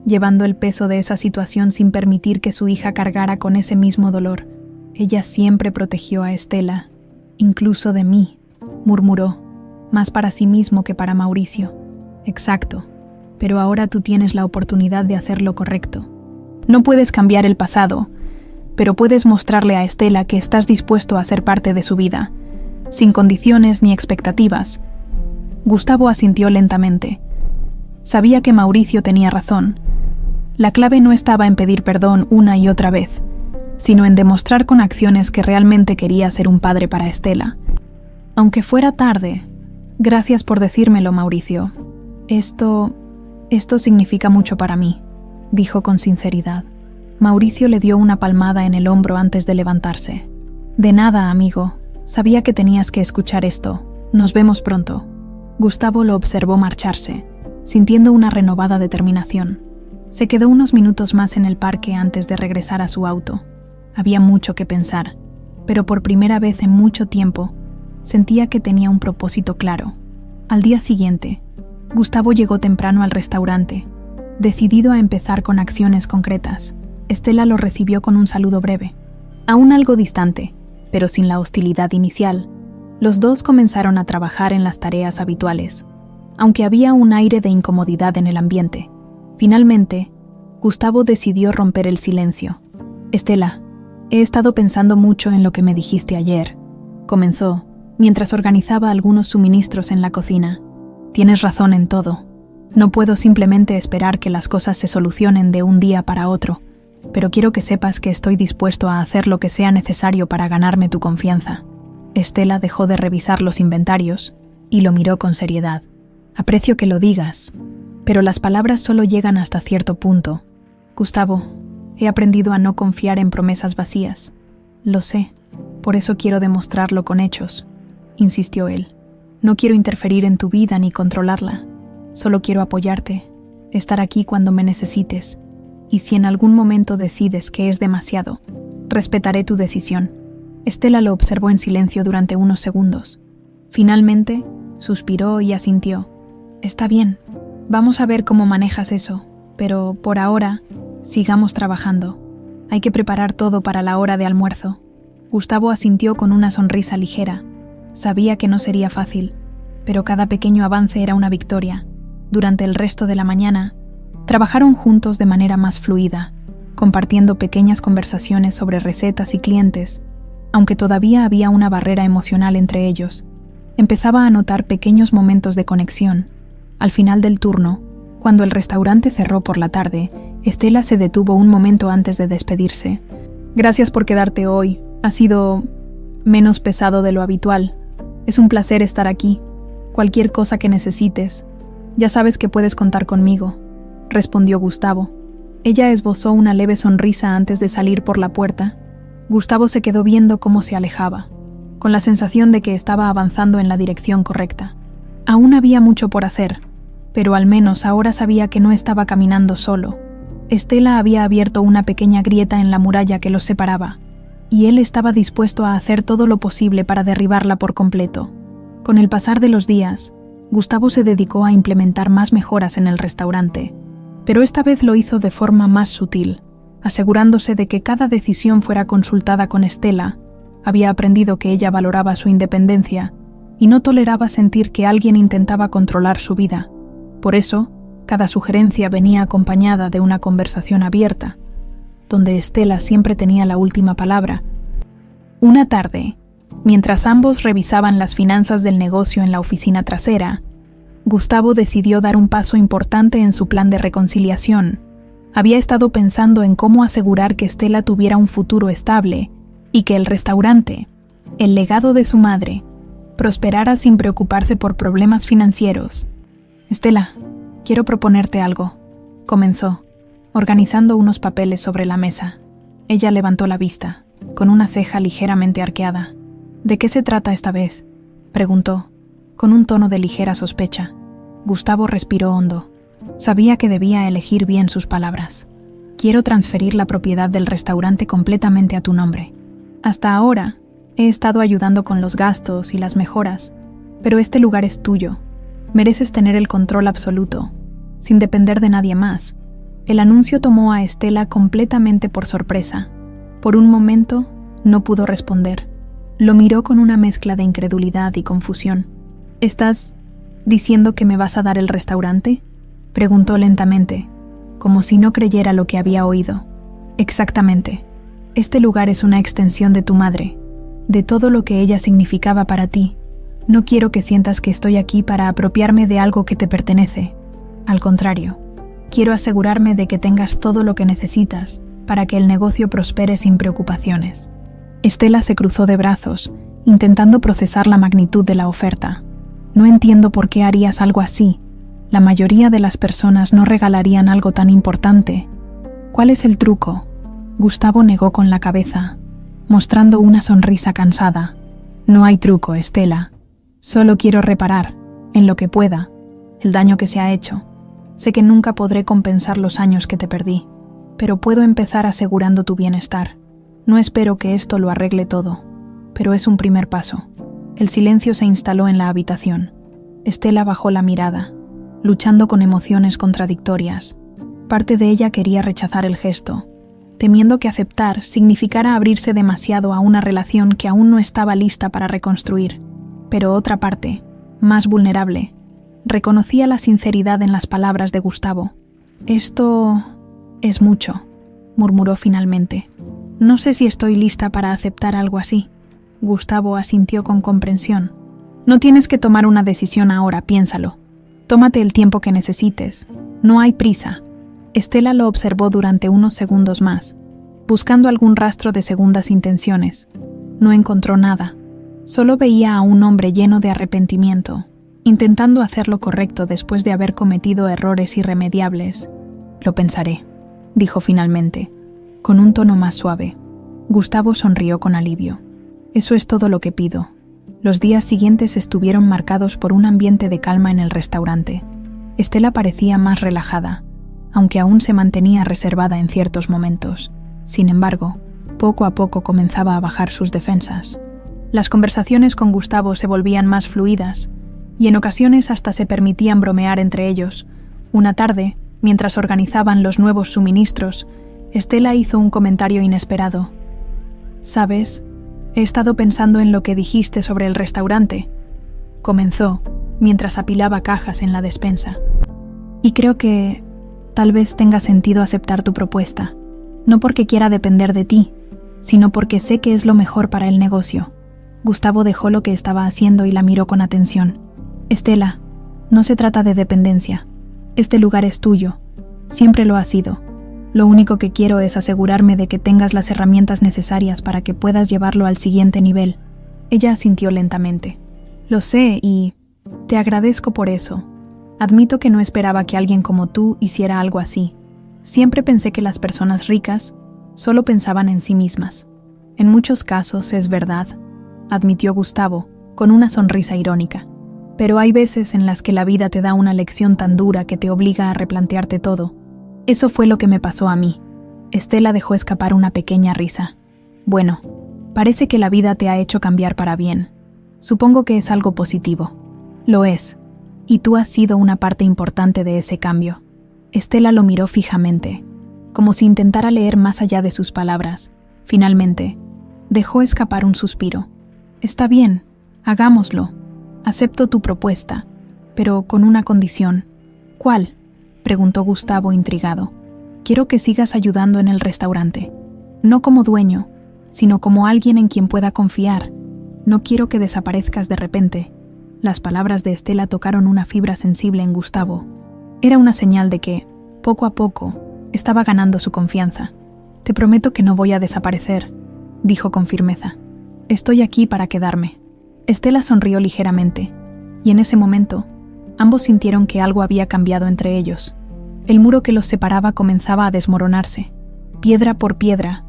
llevando el peso de esa situación sin permitir que su hija cargara con ese mismo dolor. «Ella siempre protegió a Estela, incluso de mí», murmuró, más para sí mismo que para Mauricio. «Exacto, pero ahora tú tienes la oportunidad de hacer lo correcto. No puedes cambiar el pasado, pero puedes mostrarle a Estela que estás dispuesto a ser parte de su vida, sin condiciones ni expectativas». Gustavo asintió lentamente. Sabía que Mauricio tenía razón. La clave no estaba en pedir perdón una y otra vez, sino en demostrar con acciones que realmente quería ser un padre para Estela. «Aunque fuera tarde, gracias por decírmelo, Mauricio. Esto significa mucho para mí», dijo con sinceridad. Mauricio le dio una palmada en el hombro antes de levantarse. «De nada, amigo. Sabía que tenías que escuchar esto. Nos vemos pronto». Gustavo lo observó marcharse, sintiendo una renovada determinación. Se quedó unos minutos más en el parque antes de regresar a su auto. Había mucho que pensar, pero por primera vez en mucho tiempo, sentía que tenía un propósito claro. Al día siguiente, Gustavo llegó temprano al restaurante, decidido a empezar con acciones concretas. Estela lo recibió con un saludo breve. Aún algo distante, pero sin la hostilidad inicial, los dos comenzaron a trabajar en las tareas habituales, aunque había un aire de incomodidad en el ambiente. Finalmente, Gustavo decidió romper el silencio. «Estela, he estado pensando mucho en lo que me dijiste ayer», comenzó, mientras organizaba algunos suministros en la cocina. «Tienes razón en todo. No puedo simplemente esperar que las cosas se solucionen de un día para otro, pero quiero que sepas que estoy dispuesto a hacer lo que sea necesario para ganarme tu confianza». Estela dejó de revisar los inventarios y lo miró con seriedad. «Aprecio que lo digas, pero las palabras solo llegan hasta cierto punto. Gustavo, he aprendido a no confiar en promesas vacías. Lo sé, por eso quiero demostrarlo con hechos», insistió él. «No quiero interferir en tu vida ni controlarla. Solo quiero apoyarte, estar aquí cuando me necesites. Y si en algún momento decides que es demasiado, respetaré tu decisión». Estela lo observó en silencio durante unos segundos. Finalmente, suspiró y asintió. «Está bien, vamos a ver cómo manejas eso, pero por ahora, sigamos trabajando. Hay que preparar todo para la hora de almuerzo». Gustavo asintió con una sonrisa ligera. Sabía que no sería fácil, pero cada pequeño avance era una victoria. Durante el resto de la mañana, trabajaron juntos de manera más fluida, compartiendo pequeñas conversaciones sobre recetas y clientes. Aunque todavía había una barrera emocional entre ellos, empezaba a notar pequeños momentos de conexión. Al final del turno, cuando el restaurante cerró por la tarde, Estela se detuvo un momento antes de despedirse. «Gracias por quedarte hoy. Ha sido menos pesado de lo habitual. Es un placer estar aquí. Cualquier cosa que necesites, ya sabes que puedes contar conmigo», respondió Gustavo. Ella esbozó una leve sonrisa antes de salir por la puerta. Gustavo se quedó viendo cómo se alejaba, con la sensación de que estaba avanzando en la dirección correcta. Aún había mucho por hacer, pero al menos ahora sabía que no estaba caminando solo. Estela había abierto una pequeña grieta en la muralla que los separaba, y él estaba dispuesto a hacer todo lo posible para derribarla por completo. Con el pasar de los días, Gustavo se dedicó a implementar más mejoras en el restaurante, pero esta vez lo hizo de forma más sutil, asegurándose de que cada decisión fuera consultada con Estela. Había aprendido que ella valoraba su independencia y no toleraba sentir que alguien intentaba controlar su vida. Por eso, cada sugerencia venía acompañada de una conversación abierta, donde Estela siempre tenía la última palabra. Una tarde, mientras ambos revisaban las finanzas del negocio en la oficina trasera, Gustavo decidió dar un paso importante en su plan de reconciliación. Había estado pensando en cómo asegurar que Estela tuviera un futuro estable y que el restaurante, el legado de su madre, prosperara sin preocuparse por problemas financieros. «Estela, quiero proponerte algo», comenzó, organizando unos papeles sobre la mesa. Ella levantó la vista, con una ceja ligeramente arqueada. «¿De qué se trata esta vez?», preguntó, con un tono de ligera sospecha. Gustavo respiró hondo. Sabía que debía elegir bien sus palabras. «Quiero transferir la propiedad del restaurante completamente a tu nombre. Hasta ahora, he estado ayudando con los gastos y las mejoras, pero este lugar es tuyo. Mereces tener el control absoluto, sin depender de nadie más». El anuncio tomó a Estela completamente por sorpresa. Por un momento, no pudo responder. Lo miró con una mezcla de incredulidad y confusión. «¿Estás diciendo que me vas a dar el restaurante?», preguntó lentamente, como si no creyera lo que había oído. «Exactamente. Este lugar es una extensión de tu madre, de todo lo que ella significaba para ti. No quiero que sientas que estoy aquí para apropiarme de algo que te pertenece. Al contrario, quiero asegurarme de que tengas todo lo que necesitas para que el negocio prospere sin preocupaciones». Estela se cruzó de brazos, intentando procesar la magnitud de la oferta. «No entiendo por qué harías algo así. La mayoría de las personas no regalarían algo tan importante. ¿Cuál es el truco?». Gustavo negó con la cabeza, mostrando una sonrisa cansada. «No hay truco, Estela. Solo quiero reparar, En lo que pueda, el daño que se ha hecho. Sé que nunca podré compensar los años que te perdí, pero puedo empezar asegurando tu bienestar. No espero que esto lo arregle todo, pero es un primer paso. El silencio se instaló en la habitación. Estela bajó la mirada, luchando con emociones contradictorias. Parte de ella quería rechazar el gesto, temiendo que aceptar significara abrirse demasiado a una relación que aún no estaba lista para reconstruir. Pero otra parte, más vulnerable, reconocía la sinceridad en las palabras de Gustavo. «Esto es mucho», murmuró finalmente. «No sé si estoy lista para aceptar algo así». Gustavo asintió con comprensión. «No tienes que tomar una decisión ahora, piénsalo. Tómate el tiempo que necesites. No hay prisa». Estela lo observó durante unos segundos más, buscando algún rastro de segundas intenciones. No encontró nada. Solo veía a un hombre lleno de arrepentimiento, intentando hacer lo correcto después de haber cometido errores irremediables. «Lo pensaré», dijo finalmente, con un tono más suave. Gustavo sonrió con alivio. «Eso es todo lo que pido». Los días siguientes estuvieron marcados por un ambiente de calma en el restaurante. Estela parecía más relajada, aunque aún se mantenía reservada en ciertos momentos. Sin embargo, poco a poco comenzaba a bajar sus defensas. Las conversaciones con Gustavo se volvían más fluidas, y en ocasiones hasta se permitían bromear entre ellos. Una tarde, mientras organizaban los nuevos suministros, Estela hizo un comentario inesperado. «¿Sabes? He estado pensando en lo que dijiste sobre el restaurante», comenzó, mientras apilaba cajas en la despensa. «Y creo que tal vez tenga sentido aceptar tu propuesta, no porque quiera depender de ti, sino porque sé que es lo mejor para el negocio». Gustavo dejó lo que estaba haciendo y la miró con atención. «Estela, no se trata de dependencia. Este lugar es tuyo. Siempre lo ha sido. Lo único que quiero es asegurarme de que tengas las herramientas necesarias para que puedas llevarlo al siguiente nivel». Ella asintió lentamente. «Lo sé y te agradezco por eso. Admito que no esperaba que alguien como tú hiciera algo así. Siempre pensé que las personas ricas solo pensaban en sí mismas. En muchos casos es verdad», admitió Gustavo, con una sonrisa irónica. «Pero hay veces en las que la vida te da una lección tan dura que te obliga a replantearte todo. Eso fue lo que me pasó a mí». Estela dejó escapar una pequeña risa. «Bueno, parece que la vida te ha hecho cambiar para bien. Supongo que es algo positivo». «Lo es, y tú has sido una parte importante de ese cambio». Estela lo miró fijamente, como si intentara leer más allá de sus palabras. Finalmente, dejó escapar un suspiro. «Está bien, hagámoslo. Acepto tu propuesta, pero con una condición». «¿Cuál?», preguntó Gustavo intrigado. «Quiero que sigas ayudando en el restaurante. No como dueño, sino como alguien en quien pueda confiar. No quiero que desaparezcas de repente». Las palabras de Estela tocaron una fibra sensible en Gustavo. Era una señal de que, poco a poco, estaba ganando su confianza. «Te prometo que no voy a desaparecer», dijo con firmeza. «Estoy aquí para quedarme». Estela sonrió ligeramente, y en ese momento, ambos sintieron que algo había cambiado entre ellos. El muro que los separaba comenzaba a desmoronarse, piedra por piedra.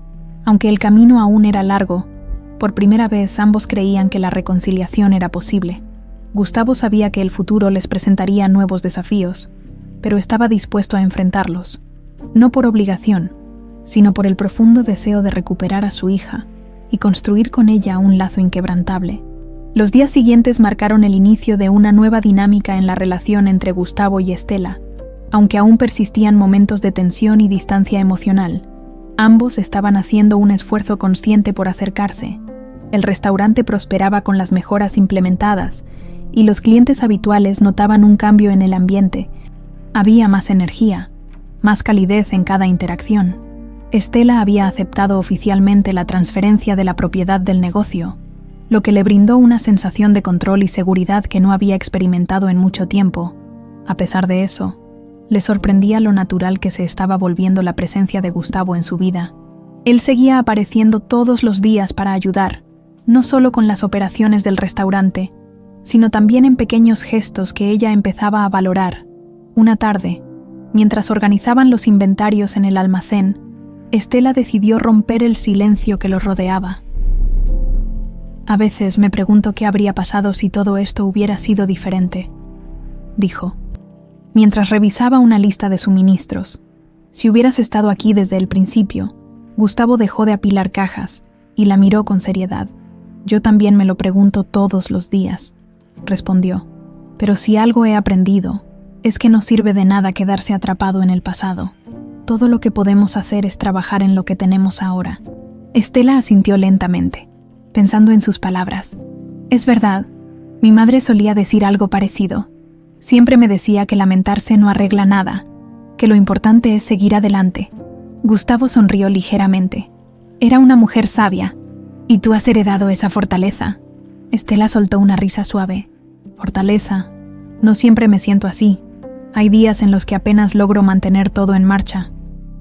Aunque el camino aún era largo, por primera vez ambos creían que la reconciliación era posible. Gustavo sabía que el futuro les presentaría nuevos desafíos, pero estaba dispuesto a enfrentarlos, no por obligación, sino por el profundo deseo de recuperar a su hija y construir con ella un lazo inquebrantable. Los días siguientes marcaron el inicio de una nueva dinámica en la relación entre Gustavo y Estela. Aunque aún persistían momentos de tensión y distancia emocional, ambos estaban haciendo un esfuerzo consciente por acercarse. El restaurante prosperaba con las mejoras implementadas, y los clientes habituales notaban un cambio en el ambiente. Había más energía, más calidez en cada interacción. Estela había aceptado oficialmente la transferencia de la propiedad del negocio, lo que le brindó una sensación de control y seguridad que no había experimentado en mucho tiempo. A pesar de eso, le sorprendía lo natural que se estaba volviendo la presencia de Gustavo en su vida. Él seguía apareciendo todos los días para ayudar, no solo con las operaciones del restaurante, sino también en pequeños gestos que ella empezaba a valorar. Una tarde, mientras organizaban los inventarios en el almacén, Estela decidió romper el silencio que los rodeaba. «A veces me pregunto qué habría pasado si todo esto hubiera sido diferente. dijo, mientras revisaba una lista de suministros. Si hubieras estado aquí desde el principio. Gustavo dejó de apilar cajas y la miró con seriedad. Yo también me lo pregunto todos los días, respondió. Pero si algo he aprendido, es que no sirve de nada quedarse atrapado en el pasado. Todo lo que podemos hacer es trabajar en lo que tenemos ahora. Estela asintió lentamente, pensando en sus palabras. Es verdad, mi madre solía decir algo parecido. Siempre me decía que lamentarse no arregla nada, que lo importante es seguir adelante. Gustavo sonrió ligeramente. Era una mujer sabia. ¿Y tú has heredado esa fortaleza? Estela soltó una risa suave. Fortaleza. No siempre me siento así. Hay días en los que apenas logro mantener todo en marcha.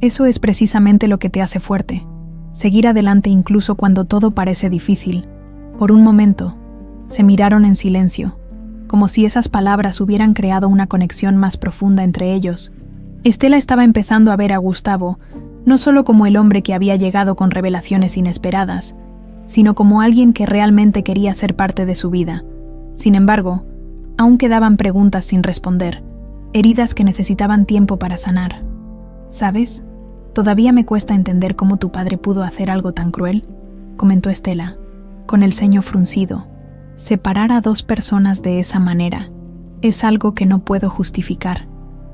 Eso es precisamente lo que te hace fuerte. Seguir adelante incluso cuando todo parece difícil. Por un momento, se miraron en silencio, como si esas palabras hubieran creado una conexión más profunda entre ellos. Estela estaba empezando a ver a Gustavo no solo como el hombre que había llegado con revelaciones inesperadas, sino como alguien que realmente quería ser parte de su vida. Sin embargo, aún quedaban preguntas sin responder, heridas que necesitaban tiempo para sanar. ¿Sabes? Todavía me cuesta entender cómo tu padre pudo hacer algo tan cruel, comentó Estela, con el ceño fruncido. Separar a dos personas de esa manera es algo que no puedo justificar.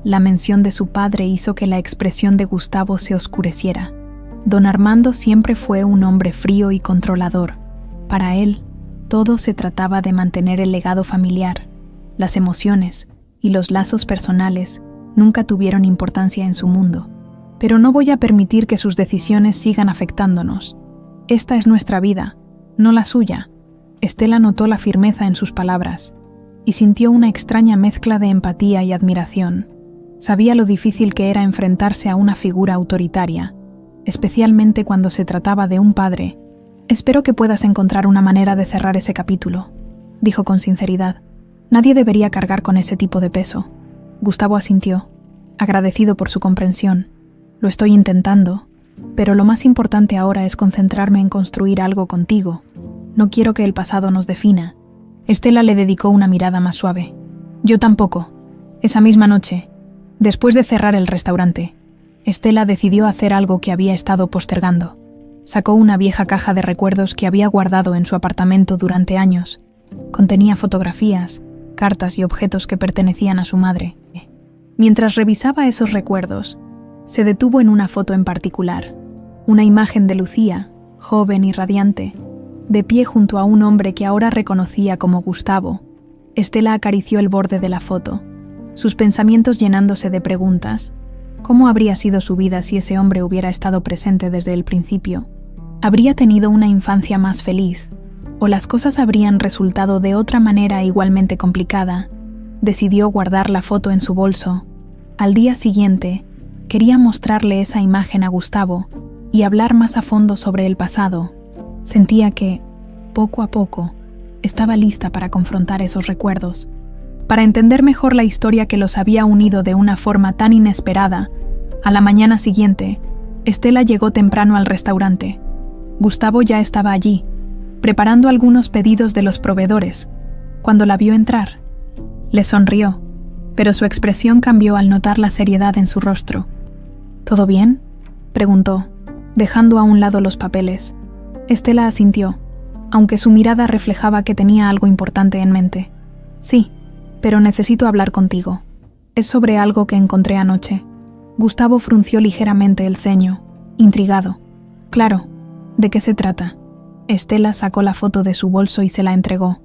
La mención de su padre hizo que la expresión de Gustavo se oscureciera. Don Armando siempre fue un hombre frío y controlador. Para él, todo se trataba de mantener el legado familiar. Las emociones y los lazos personales nunca tuvieron importancia en su mundo. Pero no voy a permitir que sus decisiones sigan afectándonos. Esta es nuestra vida, no la suya. Estela notó la firmeza en sus palabras y sintió una extraña mezcla de empatía y admiración. Sabía lo difícil que era enfrentarse a una figura autoritaria, especialmente cuando se trataba de un padre. Espero que puedas encontrar una manera de cerrar ese capítulo, dijo con sinceridad. Nadie debería cargar con ese tipo de peso. Gustavo asintió, agradecido por su comprensión. Lo estoy intentando, pero lo más importante ahora es concentrarme en construir algo contigo. No quiero que el pasado nos defina. Estela le dedicó una mirada más suave. Yo tampoco. Esa misma noche, después de cerrar el restaurante, Estela decidió hacer algo que había estado postergando. Sacó una vieja caja de recuerdos que había guardado en su apartamento durante años. Contenía fotografías, cartas y objetos que pertenecían a su madre. Mientras revisaba esos recuerdos, se detuvo en una foto en particular, una imagen de Lucía, joven y radiante, de pie junto a un hombre que ahora reconocía como Gustavo. Estela acarició el borde de la foto, sus pensamientos llenándose de preguntas. ¿Cómo habría sido su vida si ese hombre hubiera estado presente desde el principio? ¿Habría tenido una infancia más feliz? ¿O las cosas habrían resultado de otra manera igualmente complicada? Decidió guardar la foto en su bolso. Al día siguiente, quería mostrarle esa imagen a Gustavo y hablar más a fondo sobre el pasado. Sentía que, poco a poco, estaba lista para confrontar esos recuerdos. Para entender mejor la historia que los había unido de una forma tan inesperada, a la mañana siguiente, Estela llegó temprano al restaurante. Gustavo ya estaba allí, preparando algunos pedidos de los proveedores. Cuando la vio entrar, le sonrió, pero su expresión cambió al notar la seriedad en su rostro. ¿Todo bien?, preguntó, dejando a un lado los papeles. Estela asintió, aunque su mirada reflejaba que tenía algo importante en mente. Sí, pero necesito hablar contigo. Es sobre algo que encontré anoche. Gustavo frunció ligeramente el ceño, intrigado. Claro, ¿de qué se trata? Estela sacó la foto de su bolso y se la entregó.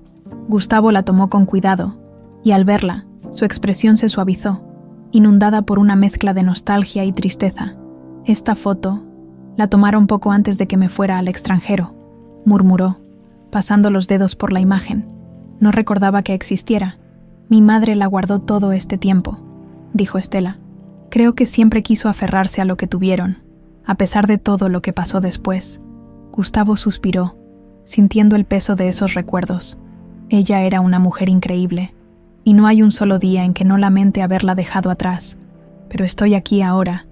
Gustavo la tomó con cuidado, y al verla, su expresión se suavizó, inundada por una mezcla de nostalgia y tristeza. Esta foto la tomaron poco antes de que me fuera al extranjero, murmuró, pasando los dedos por la imagen. No recordaba que existiera. Mi madre la guardó todo este tiempo, dijo Estela. Creo que siempre quiso aferrarse a lo que tuvieron, a pesar de todo lo que pasó después. Gustavo suspiró, sintiendo el peso de esos recuerdos. Ella era una mujer increíble, y no hay un solo día en que no lamente haberla dejado atrás. Pero estoy aquí ahora,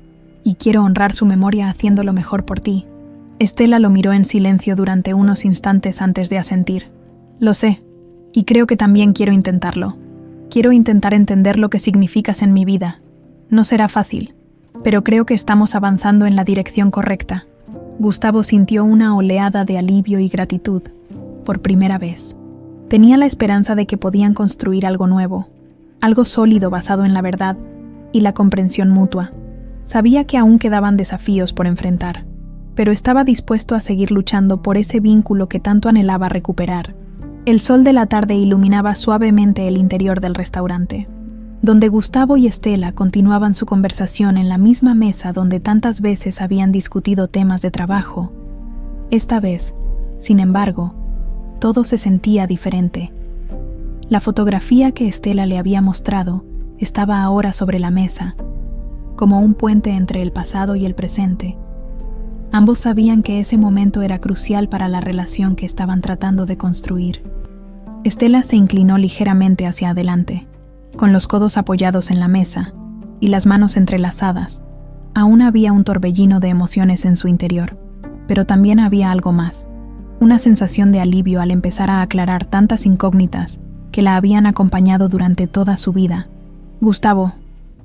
y quiero honrar su memoria haciendo lo mejor por ti. Estela lo miró en silencio durante unos instantes antes de asentir. Lo sé, y creo que también quiero intentarlo. Quiero intentar entender lo que significas en mi vida. No será fácil, pero creo que estamos avanzando en la dirección correcta. Gustavo sintió una oleada de alivio y gratitud, por primera vez. Tenía la esperanza de que podían construir algo nuevo, algo sólido basado en la verdad y la comprensión mutua. Sabía que aún quedaban desafíos por enfrentar, pero estaba dispuesto a seguir luchando por ese vínculo que tanto anhelaba recuperar. El sol de la tarde iluminaba suavemente el interior del restaurante, donde Gustavo y Estela continuaban su conversación en la misma mesa donde tantas veces habían discutido temas de trabajo. Esta vez, sin embargo, todo se sentía diferente. La fotografía que Estela le había mostrado estaba ahora sobre la mesa, como un puente entre el pasado y el presente. Ambos sabían que ese momento era crucial para la relación que estaban tratando de construir. Estela se inclinó ligeramente hacia adelante, con los codos apoyados en la mesa y las manos entrelazadas. Aún había un torbellino de emociones en su interior, pero también había algo más, una sensación de alivio al empezar a aclarar tantas incógnitas que la habían acompañado durante toda su vida. «Gustavo,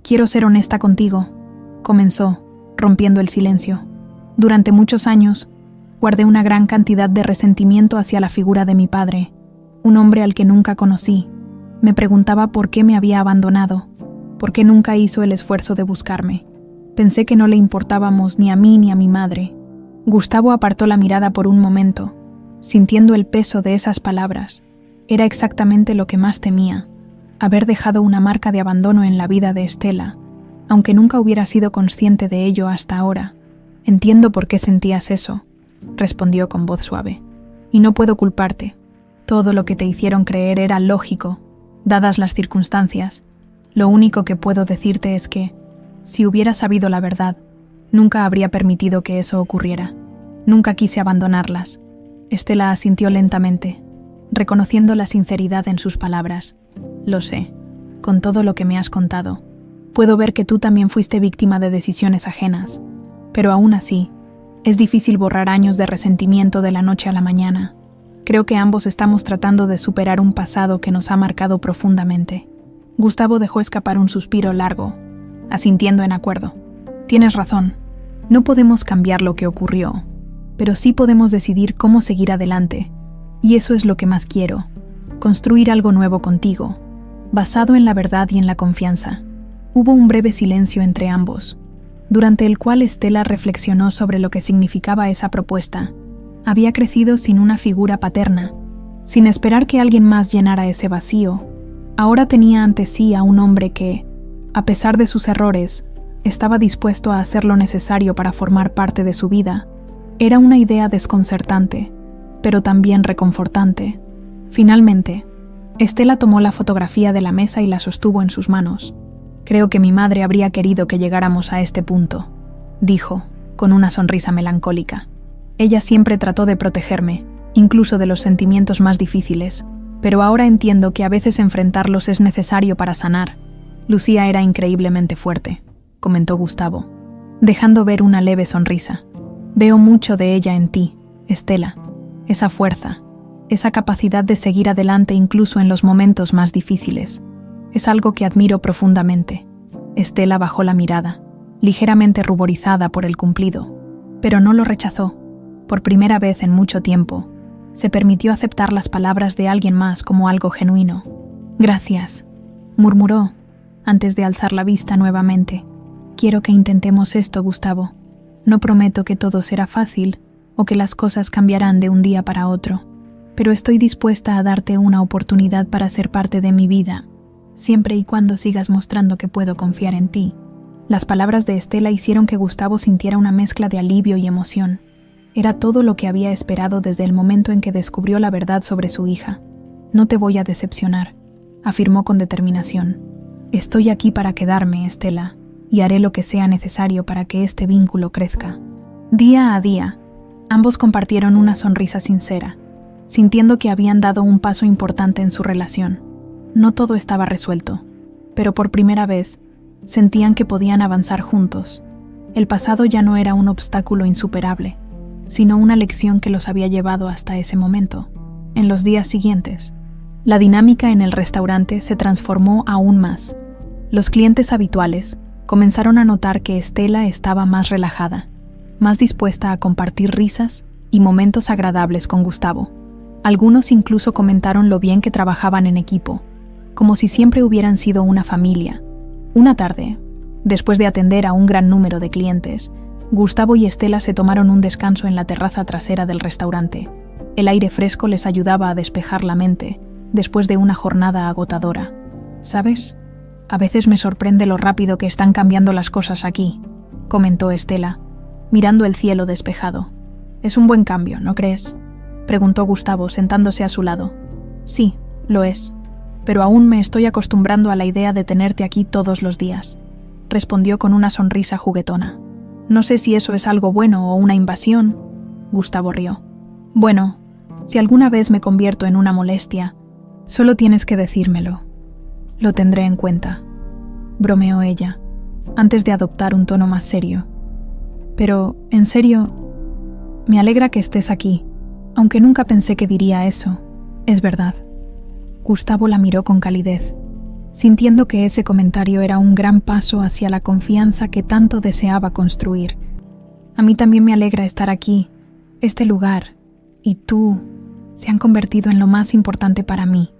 quiero ser honesta contigo», comenzó, rompiendo el silencio. «Durante muchos años, guardé una gran cantidad de resentimiento hacia la figura de mi padre, un hombre al que nunca conocí. Me preguntaba por qué me había abandonado, por qué nunca hizo el esfuerzo de buscarme. Pensé que no le importábamos ni a mí ni a mi madre». Gustavo apartó la mirada por un momento, sintiendo el peso de esas palabras. Era exactamente lo que más temía, haber dejado una marca de abandono en la vida de Estela, aunque nunca hubiera sido consciente de ello hasta ahora. «Entiendo por qué sentías eso», respondió con voz suave, «y no puedo culparte. Todo lo que te hicieron creer era lógico, dadas las circunstancias. Lo único que puedo decirte es que, si hubiera sabido la verdad, nunca habría permitido que eso ocurriera. Nunca quise abandonarlas». Estela asintió lentamente, reconociendo la sinceridad en sus palabras. «Lo sé, con todo lo que me has contado. Puedo ver que tú también fuiste víctima de decisiones ajenas. Pero aún así, es difícil borrar años de resentimiento de la noche a la mañana. Creo que ambos estamos tratando de superar un pasado que nos ha marcado profundamente». Gustavo dejó escapar un suspiro largo, asintiendo en acuerdo. «Tienes razón. No podemos cambiar lo que ocurrió, pero sí podemos decidir cómo seguir adelante. Y eso es lo que más quiero. Construir algo nuevo contigo, basado en la verdad y en la confianza». Hubo un breve silencio entre ambos, durante el cual Estela reflexionó sobre lo que significaba esa propuesta. Había crecido sin una figura paterna, sin esperar que alguien más llenara ese vacío. Ahora tenía ante sí a un hombre que, a pesar de sus errores, estaba dispuesto a hacer lo necesario para formar parte de su vida. Era una idea desconcertante, pero también reconfortante. Finalmente, Estela tomó la fotografía de la mesa y la sostuvo en sus manos. «Creo que mi madre habría querido que llegáramos a este punto», dijo, con una sonrisa melancólica. «Ella siempre trató de protegerme, incluso de los sentimientos más difíciles, pero ahora entiendo que a veces enfrentarlos es necesario para sanar». «Lucía era increíblemente fuerte», comentó Gustavo, dejando ver una leve sonrisa. «Veo mucho de ella en ti, Estela. Esa fuerza, esa capacidad de seguir adelante incluso en los momentos más difíciles. Es algo que admiro profundamente». Estela bajó la mirada, ligeramente ruborizada por el cumplido, pero no lo rechazó. Por primera vez en mucho tiempo, se permitió aceptar las palabras de alguien más como algo genuino. «Gracias», murmuró, antes de alzar la vista nuevamente. «Quiero que intentemos esto, Gustavo. No prometo que todo será fácil o que las cosas cambiarán de un día para otro, pero estoy dispuesta a darte una oportunidad para ser parte de mi vida, siempre y cuando sigas mostrando que puedo confiar en ti». Las palabras de Estela hicieron que Gustavo sintiera una mezcla de alivio y emoción. Era todo lo que había esperado desde el momento en que descubrió la verdad sobre su hija. «No te voy a decepcionar», afirmó con determinación. «Estoy aquí para quedarme, Estela, y haré lo que sea necesario para que este vínculo crezca». Día a día, ambos compartieron una sonrisa sincera, sintiendo que habían dado un paso importante en su relación. No todo estaba resuelto, pero por primera vez sentían que podían avanzar juntos. El pasado ya no era un obstáculo insuperable, sino una lección que los había llevado hasta ese momento. En los días siguientes, La dinámica en el restaurante se transformó aún más. Los clientes habituales comenzaron a notar que Estela estaba más relajada, más dispuesta a compartir risas y momentos agradables con Gustavo. Algunos incluso comentaron lo bien que trabajaban en equipo, como si siempre hubieran sido una familia. Una tarde, después de atender a un gran número de clientes, Gustavo y Estela se tomaron un descanso en la terraza trasera del restaurante. El aire fresco les ayudaba a despejar la mente después de una jornada agotadora. ¿Sabes? A veces me sorprende lo rápido que están cambiando las cosas aquí, comentó Estela, mirando el cielo despejado. Es un buen cambio, ¿no crees?, preguntó Gustavo, sentándose a su lado. Sí, lo es, pero aún me estoy acostumbrando a la idea de tenerte aquí todos los días, respondió con una sonrisa juguetona. No sé si eso es algo bueno o una invasión, Gustavo rió. Bueno, si alguna vez me convierto en una molestia, solo tienes que decírmelo. Lo tendré en cuenta, bromeó ella, antes de adoptar un tono más serio. Pero, en serio, me alegra que estés aquí, aunque nunca pensé que diría eso. Es verdad. Gustavo la miró con calidez, sintiendo que ese comentario era un gran paso hacia la confianza que tanto deseaba construir. A mí también me alegra estar aquí. Este lugar y tú se han convertido en lo más importante para mí.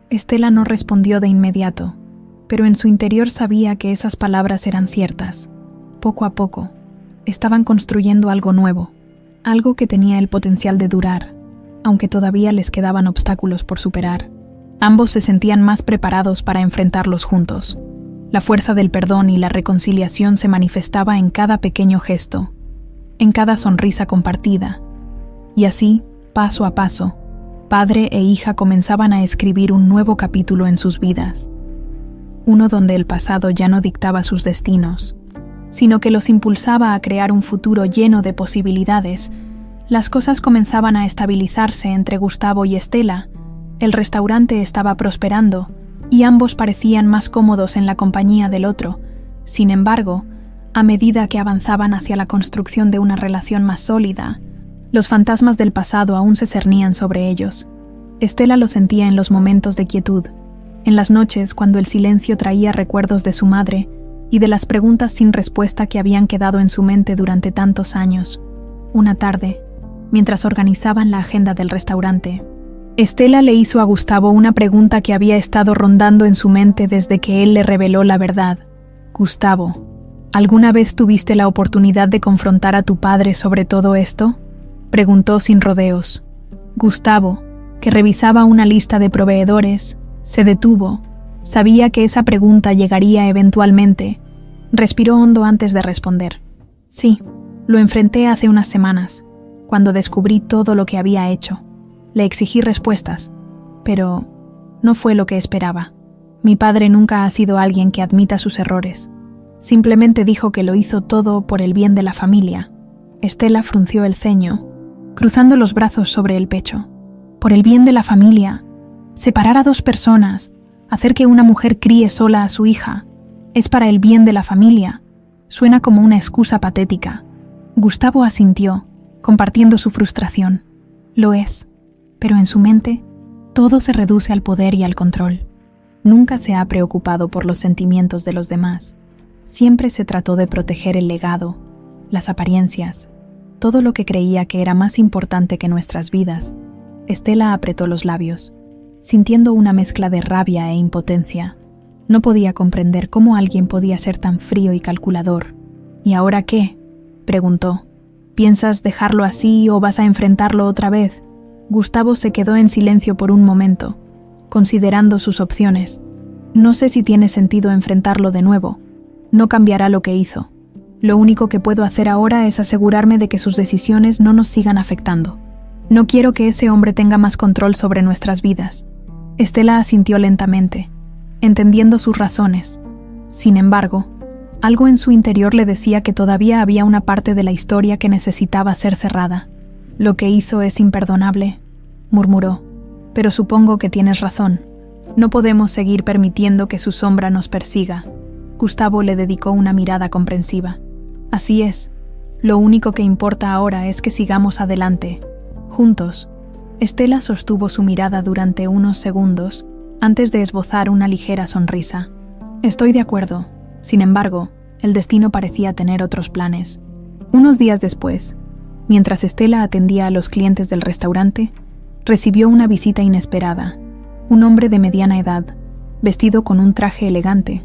Estela no respondió de inmediato, pero en su interior sabía que esas palabras eran ciertas. Poco a poco, estaban construyendo algo nuevo, algo que tenía el potencial de durar, aunque todavía les quedaban obstáculos por superar. Ambos se sentían más preparados para enfrentarlos juntos. La fuerza del perdón y la reconciliación se manifestaba en cada pequeño gesto, en cada sonrisa compartida. Y así, paso a paso, padre e hija comenzaban a escribir un nuevo capítulo en sus vidas. Uno donde el pasado ya no dictaba sus destinos, sino que los impulsaba a crear un futuro lleno de posibilidades. Las cosas comenzaban a estabilizarse entre Gustavo y Estela. El restaurante estaba prosperando y ambos parecían más cómodos en la compañía del otro. Sin embargo, a medida que avanzaban hacia la construcción de una relación más sólida, los fantasmas del pasado aún se cernían sobre ellos. Estela lo sentía en los momentos de quietud, en las noches cuando el silencio traía recuerdos de su madre y de las preguntas sin respuesta que habían quedado en su mente durante tantos años. Una tarde, mientras organizaban la agenda del restaurante, Estela le hizo a Gustavo una pregunta que había estado rondando en su mente desde que él le reveló la verdad. Gustavo, ¿alguna vez tuviste la oportunidad de confrontar a tu padre sobre todo esto?, preguntó sin rodeos. Gustavo, que revisaba una lista de proveedores, se detuvo. Sabía que esa pregunta llegaría eventualmente. Respiró hondo antes de responder. Sí, lo enfrenté hace unas semanas, cuando descubrí todo lo que había hecho. Le exigí respuestas, pero no fue lo que esperaba. Mi padre nunca ha sido alguien que admita sus errores. Simplemente dijo que lo hizo todo por el bien de la familia. Estela frunció el ceño, cruzando los brazos sobre el pecho. Por el bien de la familia, separar a dos personas, hacer que una mujer críe sola a su hija, es para el bien de la familia. Suena como una excusa patética. Gustavo asintió, compartiendo su frustración. Lo es, pero en su mente, todo se reduce al poder y al control. Nunca se ha preocupado por los sentimientos de los demás. Siempre se trató de proteger el legado, las apariencias, todo lo que creía que era más importante que nuestras vidas. Estela apretó los labios, sintiendo una mezcla de rabia e impotencia. No podía comprender cómo alguien podía ser tan frío y calculador. ¿Y ahora qué?, preguntó. ¿Piensas dejarlo así o vas a enfrentarlo otra vez? Gustavo se quedó en silencio por un momento, considerando sus opciones. No sé si tiene sentido enfrentarlo de nuevo. No cambiará lo que hizo. Lo único que puedo hacer ahora es asegurarme de que sus decisiones no nos sigan afectando. No quiero que ese hombre tenga más control sobre nuestras vidas. Estela asintió lentamente, entendiendo sus razones. Sin embargo, algo en su interior le decía que todavía había una parte de la historia que necesitaba ser cerrada. Lo que hizo es imperdonable, murmuró, pero supongo que tienes razón. No podemos seguir permitiendo que su sombra nos persiga. Gustavo le dedicó una mirada comprensiva. Así es. Lo único que importa ahora es que sigamos adelante, juntos. Estela sostuvo su mirada durante unos segundos antes de esbozar una ligera sonrisa. Estoy de acuerdo. Sin embargo, el destino parecía tener otros planes. Unos días después, mientras Estela atendía a los clientes del restaurante, recibió una visita inesperada. Un hombre de mediana edad, vestido con un traje elegante,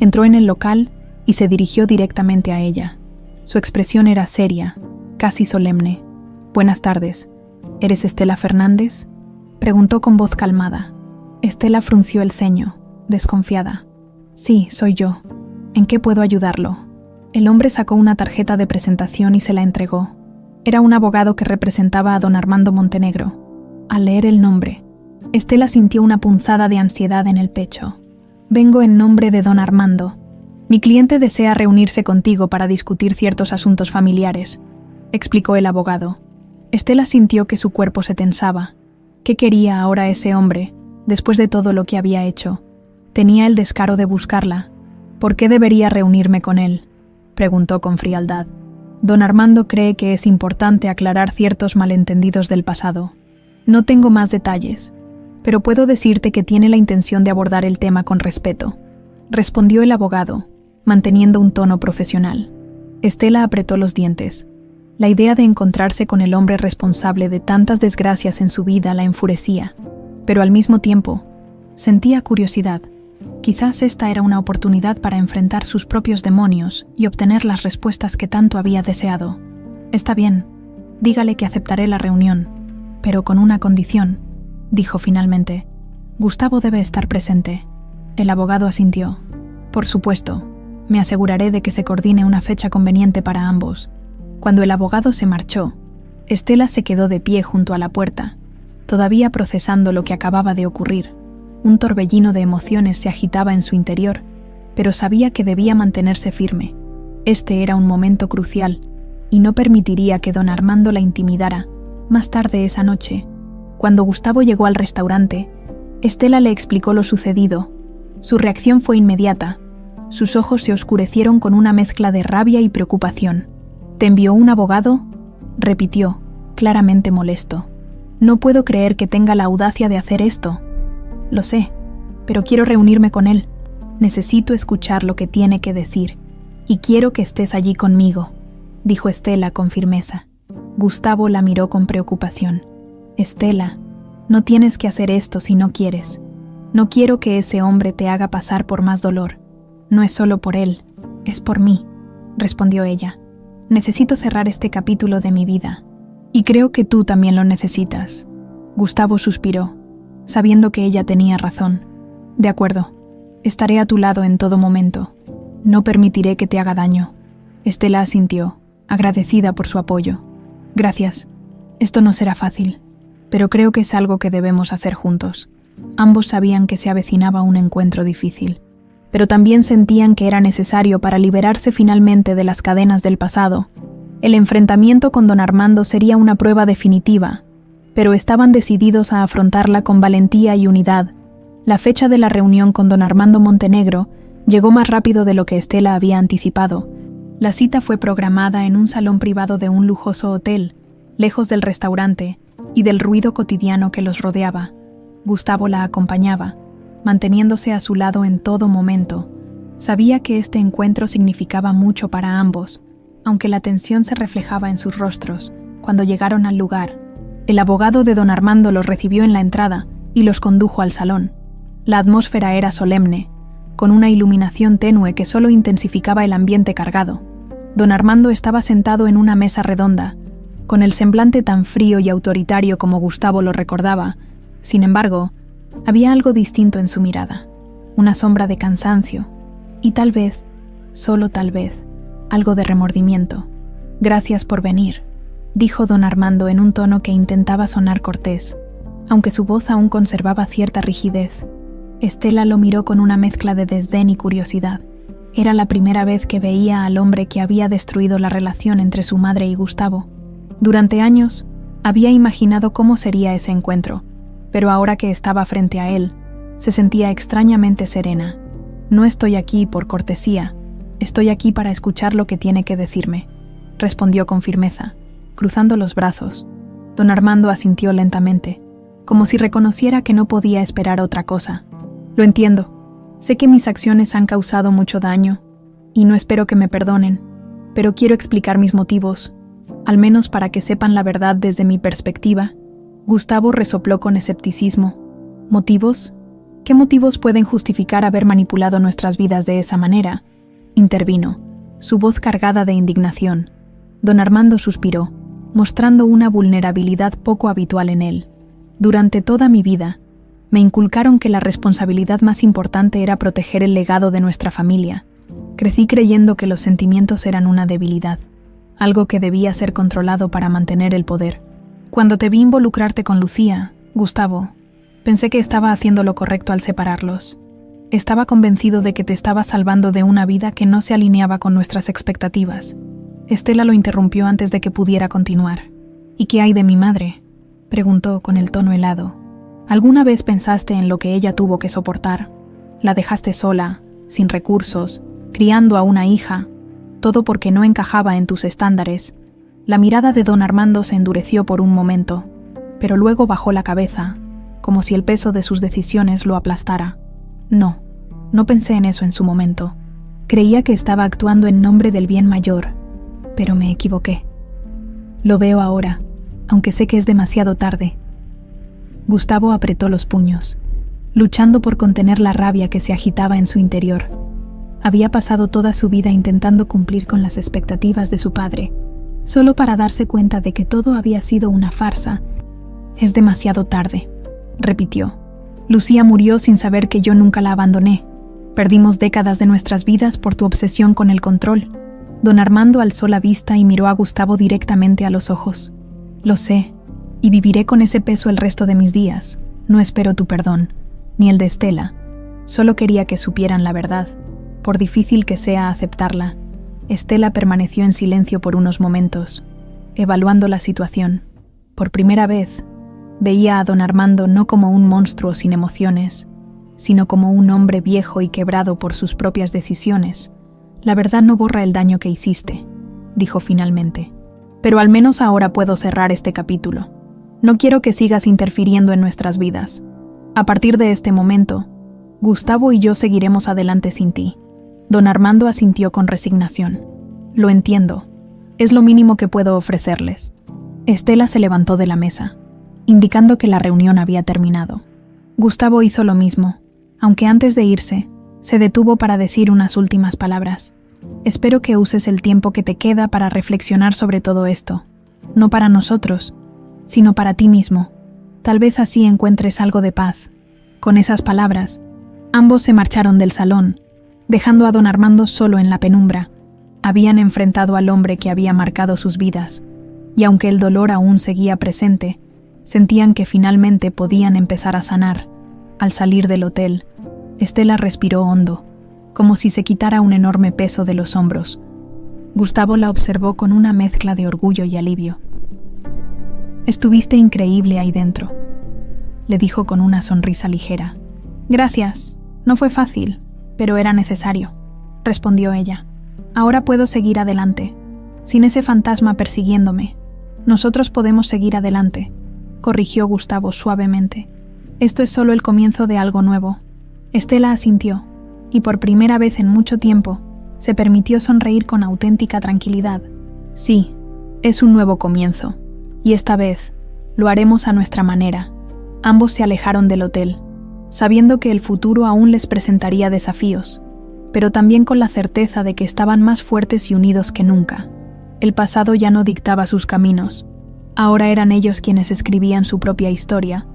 entró en el local y se dirigió directamente a ella. Su expresión era seria, casi solemne. «Buenas tardes. ¿Eres Estela Fernández?», preguntó con voz calmada. Estela frunció el ceño, desconfiada. «Sí, soy yo. ¿En qué puedo ayudarlo?». El hombre sacó una tarjeta de presentación y se la entregó. Era un abogado que representaba a don Armando Montenegro. Al leer el nombre, Estela sintió una punzada de ansiedad en el pecho. «Vengo en nombre de don Armando. Mi cliente desea reunirse contigo para discutir ciertos asuntos familiares», explicó el abogado. Estela sintió que su cuerpo se tensaba. ¿Qué quería ahora ese hombre, después de todo lo que había hecho? Tenía el descaro de buscarla. «¿Por qué debería reunirme con él?», preguntó con frialdad. «Don Armando cree que es importante aclarar ciertos malentendidos del pasado. No tengo más detalles, pero puedo decirte que tiene la intención de abordar el tema con respeto», respondió el abogado, manteniendo un tono profesional. Estela apretó los dientes. La idea de encontrarse con el hombre responsable de tantas desgracias en su vida la enfurecía, pero al mismo tiempo sentía curiosidad. Quizás esta era una oportunidad para enfrentar sus propios demonios y obtener las respuestas que tanto había deseado. «Está bien, dígale que aceptaré la reunión, pero con una condición», dijo finalmente. «Gustavo debe estar presente». El abogado asintió. «Por supuesto, me aseguraré de que se coordine una fecha conveniente para ambos». Cuando el abogado se marchó, Estela se quedó de pie junto a la puerta, todavía procesando lo que acababa de ocurrir. Un torbellino de emociones se agitaba en su interior, pero sabía que debía mantenerse firme. Este era un momento crucial, y no permitiría que don Armando la intimidara. Más tarde esa noche, cuando Gustavo llegó al restaurante, Estela le explicó lo sucedido. Su reacción fue inmediata. Sus ojos se oscurecieron con una mezcla de rabia y preocupación. «¿Te envió un abogado?», repitió, claramente molesto. «No puedo creer que tenga la audacia de hacer esto». «Lo sé, pero quiero reunirme con él. Necesito escuchar lo que tiene que decir, y quiero que estés allí conmigo», dijo Estela con firmeza. Gustavo la miró con preocupación. «Estela, no tienes que hacer esto si no quieres. No quiero que ese hombre te haga pasar por más dolor. No es solo por él, es por mí», respondió ella. «Necesito cerrar este capítulo de mi vida, y creo que tú también lo necesitas». Gustavo suspiró, sabiendo que ella tenía razón. «De acuerdo, estaré a tu lado en todo momento. No permitiré que te haga daño». Estela asintió, agradecida por su apoyo. «Gracias. Esto no será fácil, pero creo que es algo que debemos hacer juntos». Ambos sabían que se avecinaba un encuentro difícil, pero también sentían que era necesario para liberarse finalmente de las cadenas del pasado. El enfrentamiento con don Armando sería una prueba definitiva, pero estaban decididos a afrontarla con valentía y unidad. La fecha de la reunión con don Armando Montenegro llegó más rápido de lo que Estela había anticipado. La cita fue programada en un salón privado de un lujoso hotel, lejos del restaurante y del ruido cotidiano que los rodeaba. Gustavo la acompañaba, manteniéndose a su lado en todo momento. Sabía que este encuentro significaba mucho para ambos, aunque la tensión se reflejaba en sus rostros. Cuando llegaron al lugar, el abogado de don Armando los recibió en la entrada y los condujo al salón. La atmósfera era solemne, con una iluminación tenue que solo intensificaba el ambiente cargado. Don Armando estaba sentado en una mesa redonda, con el semblante tan frío y autoritario como Gustavo lo recordaba. Sin embargo, había algo distinto en su mirada, una sombra de cansancio, y tal vez, solo tal vez, algo de remordimiento. «Gracias por venir», dijo don Armando en un tono que intentaba sonar cortés, aunque su voz aún conservaba cierta rigidez. Estela lo miró con una mezcla de desdén y curiosidad. Era la primera vez que veía al hombre que había destruido la relación entre su madre y Gustavo. Durante años, había imaginado cómo sería ese encuentro, pero ahora que estaba frente a él, se sentía extrañamente serena. «No estoy aquí por cortesía, estoy aquí para escuchar lo que tiene que decirme», respondió con firmeza, cruzando los brazos. Don Armando asintió lentamente, como si reconociera que no podía esperar otra cosa. Lo entiendo. Sé que mis acciones han causado mucho daño, y no espero que me perdonen, pero quiero explicar mis motivos, al menos para que sepan la verdad desde mi perspectiva. Gustavo resopló con escepticismo. ¿Motivos? ¿Qué motivos pueden justificar haber manipulado nuestras vidas de esa manera? Intervino, su voz cargada de indignación. Don Armando suspiró, mostrando una vulnerabilidad poco habitual en él. Durante toda mi vida, me inculcaron que la responsabilidad más importante era proteger el legado de nuestra familia. Crecí creyendo que los sentimientos eran una debilidad, algo que debía ser controlado para mantener el poder. Cuando te vi involucrarte con Lucía, Gustavo, pensé que estaba haciendo lo correcto al separarlos. Estaba convencido de que te estaba salvando de una vida que no se alineaba con nuestras expectativas. Estela lo interrumpió antes de que pudiera continuar. ¿Y qué hay de mi madre?, preguntó con el tono helado. ¿Alguna vez pensaste en lo que ella tuvo que soportar? La dejaste sola, sin recursos, criando a una hija, todo porque no encajaba en tus estándares. La mirada de don Armando se endureció por un momento, pero luego bajó la cabeza, como si el peso de sus decisiones lo aplastara. No pensé en eso en su momento. Creía que estaba actuando en nombre del bien mayor, pero me equivoqué. Lo veo ahora, aunque sé que es demasiado tarde. Gustavo apretó los puños, luchando por contener la rabia que se agitaba en su interior. Había pasado toda su vida intentando cumplir con las expectativas de su padre, solo para darse cuenta de que todo había sido una farsa. Es demasiado tarde, repitió. Lucía murió sin saber que yo nunca la abandoné. Perdimos décadas de nuestras vidas por tu obsesión con el control. Don Armando alzó la vista y miró a Gustavo directamente a los ojos. Lo sé, y viviré con ese peso el resto de mis días. No espero tu perdón, ni el de Estela. Solo quería que supieran la verdad, por difícil que sea aceptarla. Estela permaneció en silencio por unos momentos, evaluando la situación. Por primera vez, veía a don Armando no como un monstruo sin emociones, sino como un hombre viejo y quebrado por sus propias decisiones. La verdad no borra el daño que hiciste, dijo finalmente. Pero al menos ahora puedo cerrar este capítulo. No quiero que sigas interfiriendo en nuestras vidas. A partir de este momento, Gustavo y yo seguiremos adelante sin ti. Don Armando asintió con resignación. Lo entiendo. Es lo mínimo que puedo ofrecerles. Estela se levantó de la mesa, indicando que la reunión había terminado. Gustavo hizo lo mismo, aunque antes de irse, se detuvo para decir unas últimas palabras. Espero que uses el tiempo que te queda para reflexionar sobre todo esto, no para nosotros, sino para ti mismo. Tal vez así encuentres algo de paz. Con esas palabras, ambos se marcharon del salón, dejando a don Armando solo en la penumbra. Habían enfrentado al hombre que había marcado sus vidas, y aunque el dolor aún seguía presente, sentían que finalmente podían empezar a sanar. Al salir del hotel, Estela respiró hondo, como si se quitara un enorme peso de los hombros. Gustavo la observó con una mezcla de orgullo y alivio. «Estuviste increíble ahí dentro», le dijo con una sonrisa ligera. «Gracias, no fue fácil, pero era necesario», respondió ella. «Ahora puedo seguir adelante, sin ese fantasma persiguiéndome. Nosotros podemos seguir adelante», corrigió Gustavo suavemente. «Esto es solo el comienzo de algo nuevo». Estela asintió, y por primera vez en mucho tiempo, se permitió sonreír con auténtica tranquilidad. «Sí, es un nuevo comienzo, y esta vez lo haremos a nuestra manera». Ambos se alejaron del hotel, sabiendo que el futuro aún les presentaría desafíos, pero también con la certeza de que estaban más fuertes y unidos que nunca. El pasado ya no dictaba sus caminos. Ahora eran ellos quienes escribían su propia historia,